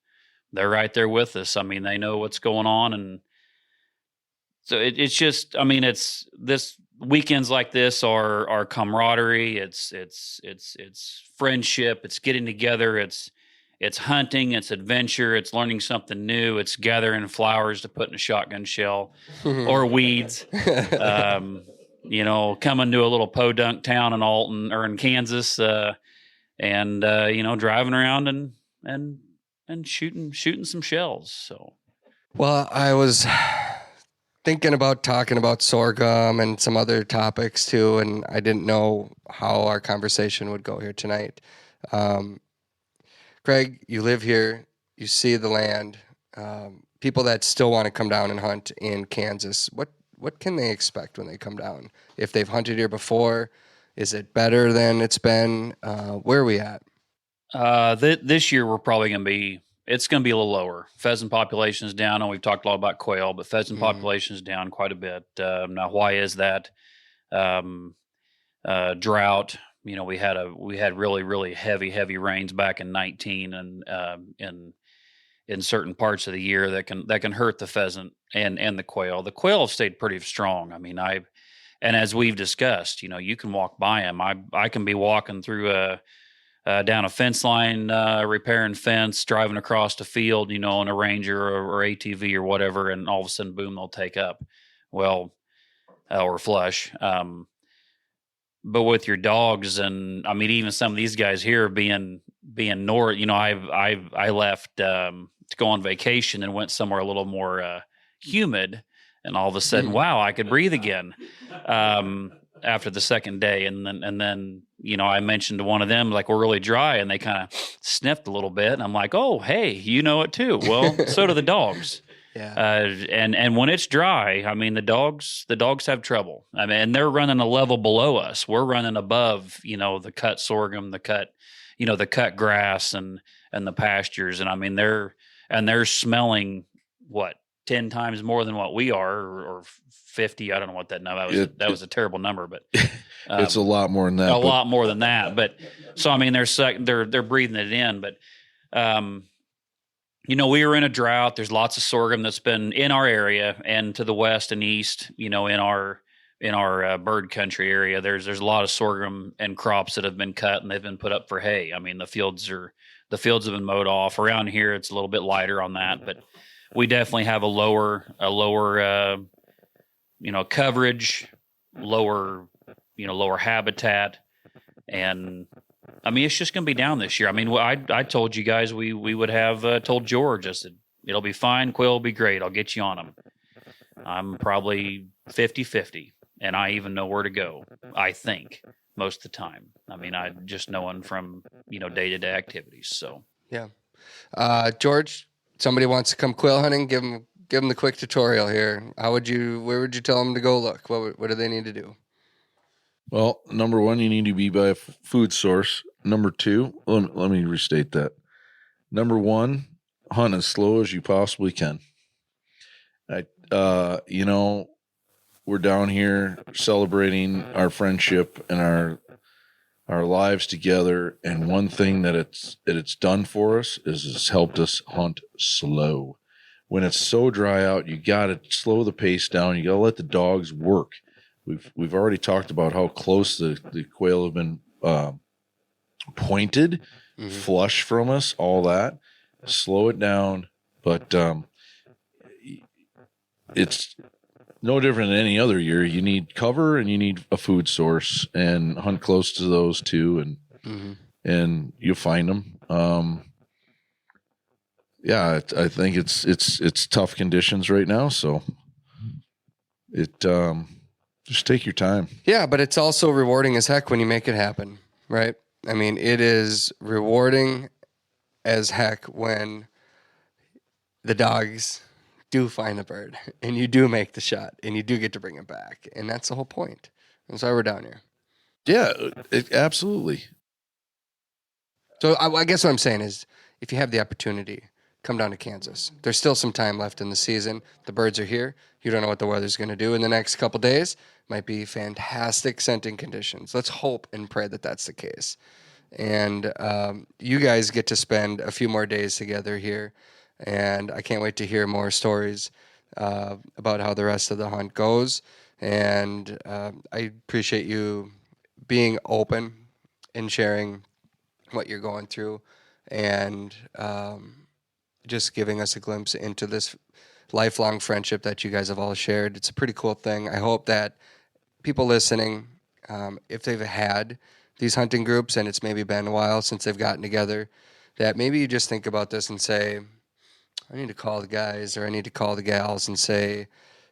they're right there with us. I mean, they know what's going on. And so it's just, I mean, it's this weekends like this are camaraderie. It's friendship. It's getting together. It's hunting. It's adventure. It's learning something new. It's gathering flowers to put in a shotgun shell or weeds. Coming to a little podunk town in Alton or in Kansas, and driving around and shooting some shells. So, well, I was thinking about talking about sorghum and some other topics too, and I didn't know how our conversation would go here tonight. Craig, you live here, you see the land. People that still want to come down and hunt in Kansas, what can they expect when they come down? If they've hunted here before, is it better than it's been? Where are we at? This year we're probably going to be. It's going to be a little lower. Pheasant population is down, and we've talked a lot about quail, but pheasant population is down quite a bit. Now, why is that? Drought. We had really, really heavy rains back in 19, and in certain parts of the year that can hurt the pheasant and the quail. The quail have stayed pretty strong. I mean, and as we've discussed, you can walk by them. I can be walking through down a fence line, repairing fence, driving across the field, in a Ranger or ATV or whatever, and all of a sudden, boom, they'll take up. Well, or flush. But with your dogs, and I mean, even some of these guys here being north, I left to go on vacation and went somewhere a little more humid, and all of a sudden, wow, I could breathe again. After the second day, and then I mentioned to one of them, like, we're really dry, and they kind of sniffed a little bit, and I'm like, oh, hey, you know it too. Well, so do the dogs. Yeah. And when it's dry, I mean, the dogs have trouble. I mean, and they're running a level below us. We're running above, the cut sorghum, the cut grass and the pastures. And I mean, they're smelling 10 times more than what we are, or 50. I don't know what that number. That was a terrible number, but it's a lot more than that. Lot more than that. But so I mean, they're breathing it in. But we were in a drought. There's lots of sorghum that's been in our area and to the west and east. In our bird country area, there's a lot of sorghum and crops that have been cut and they've been put up for hay. I mean, the fields have been mowed off. Around here, it's a little bit lighter on that, but we definitely have a lower coverage, lower habitat, and I mean, it's just going to be down this year. I mean, I told you guys we would have told George. I said, it'll be fine. Quail will be great. I'll get you on them. I'm probably 50-50, and I even know where to go, I think, most of the time. I mean, I just know them from, day-to-day activities. So, yeah. George, somebody wants to come quail hunting, give them the quick tutorial here. Where would you tell them to go look? What do they need to do? Well, number one, you need to be by a food source. Number two, let me restate that. Number one, hunt as slow as you possibly can. we're down here celebrating our friendship and our lives together. And one thing that it's done for us is it's helped us hunt slow. When it's so dry out, you got to slow the pace down. You got to let the dogs work. We've already talked about how close the quail have been pointed, flush from us, all that. Slow it down, but it's no different than any other year. You need cover and you need a food source, and hunt close to those two, and you'll find them. Yeah, I think it's tough conditions right now, so just take your time. Yeah, but it's also rewarding as heck when you make it happen, right? I mean, it is rewarding as heck when the dogs do find the bird and you do make the shot and you do get to bring it back. And that's the whole point. That's why we're down here. Yeah, absolutely. So I guess what I'm saying is if you have the opportunity, come down to Kansas. There's still some time left in the season. The birds are here. You don't know what the weather's going to do in the next couple days. Might be fantastic scenting conditions. Let's hope and pray that that's the case. And you guys get to spend a few more days together here. And I can't wait to hear more stories about how the rest of the hunt goes. And I appreciate you being open and sharing what you're going through, and just giving us a glimpse into this lifelong friendship that you guys have all shared. It's a pretty cool thing. I hope that people listening, if they've had these hunting groups and it's maybe been a while since they've gotten together, that maybe you just think about this and say, I need to call the guys or I need to call the gals and say,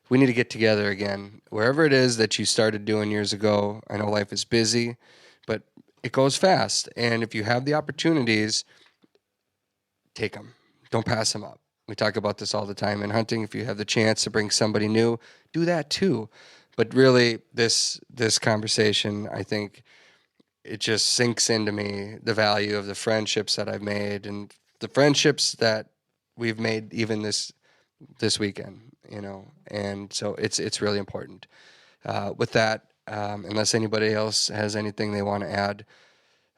we need to get together again. Wherever it is that you started doing years ago, I know life is busy, but it goes fast. And if you have the opportunities, take them. Don't pass them up. We talk about this all the time in hunting. If you have the chance to bring somebody new, do that too. But really, this conversation, I think it just sinks into me the value of the friendships that I've made and the friendships that we've made even this weekend, and so it's really important. With that, unless anybody else has anything they want to add,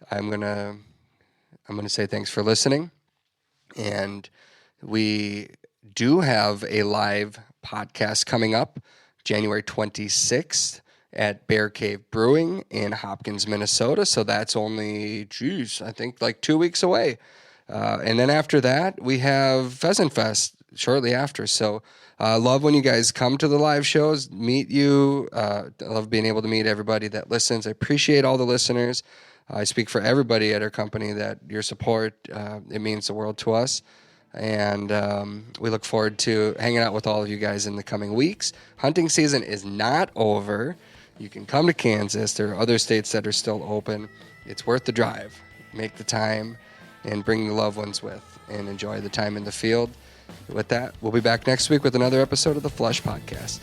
I'm gonna say thanks for listening, and we do have a live podcast coming up January 26th at Bear Cave Brewing in Hopkins, Minnesota. So that's only, I think like 2 weeks away. And then after that, we have Pheasant Fest shortly after. So I love when you guys come to the live shows, meet you. I love being able to meet everybody that listens. I appreciate all the listeners. I speak for everybody at our company that your support, it means the world to us. And we look forward to hanging out with all of you guys in the coming weeks. Hunting season is not over. You can come to Kansas. There are other states that are still open. It's worth the drive. Make the time and bring the loved ones with and enjoy the time in the field. With that, we'll be back next week with another episode of the Flush Podcast.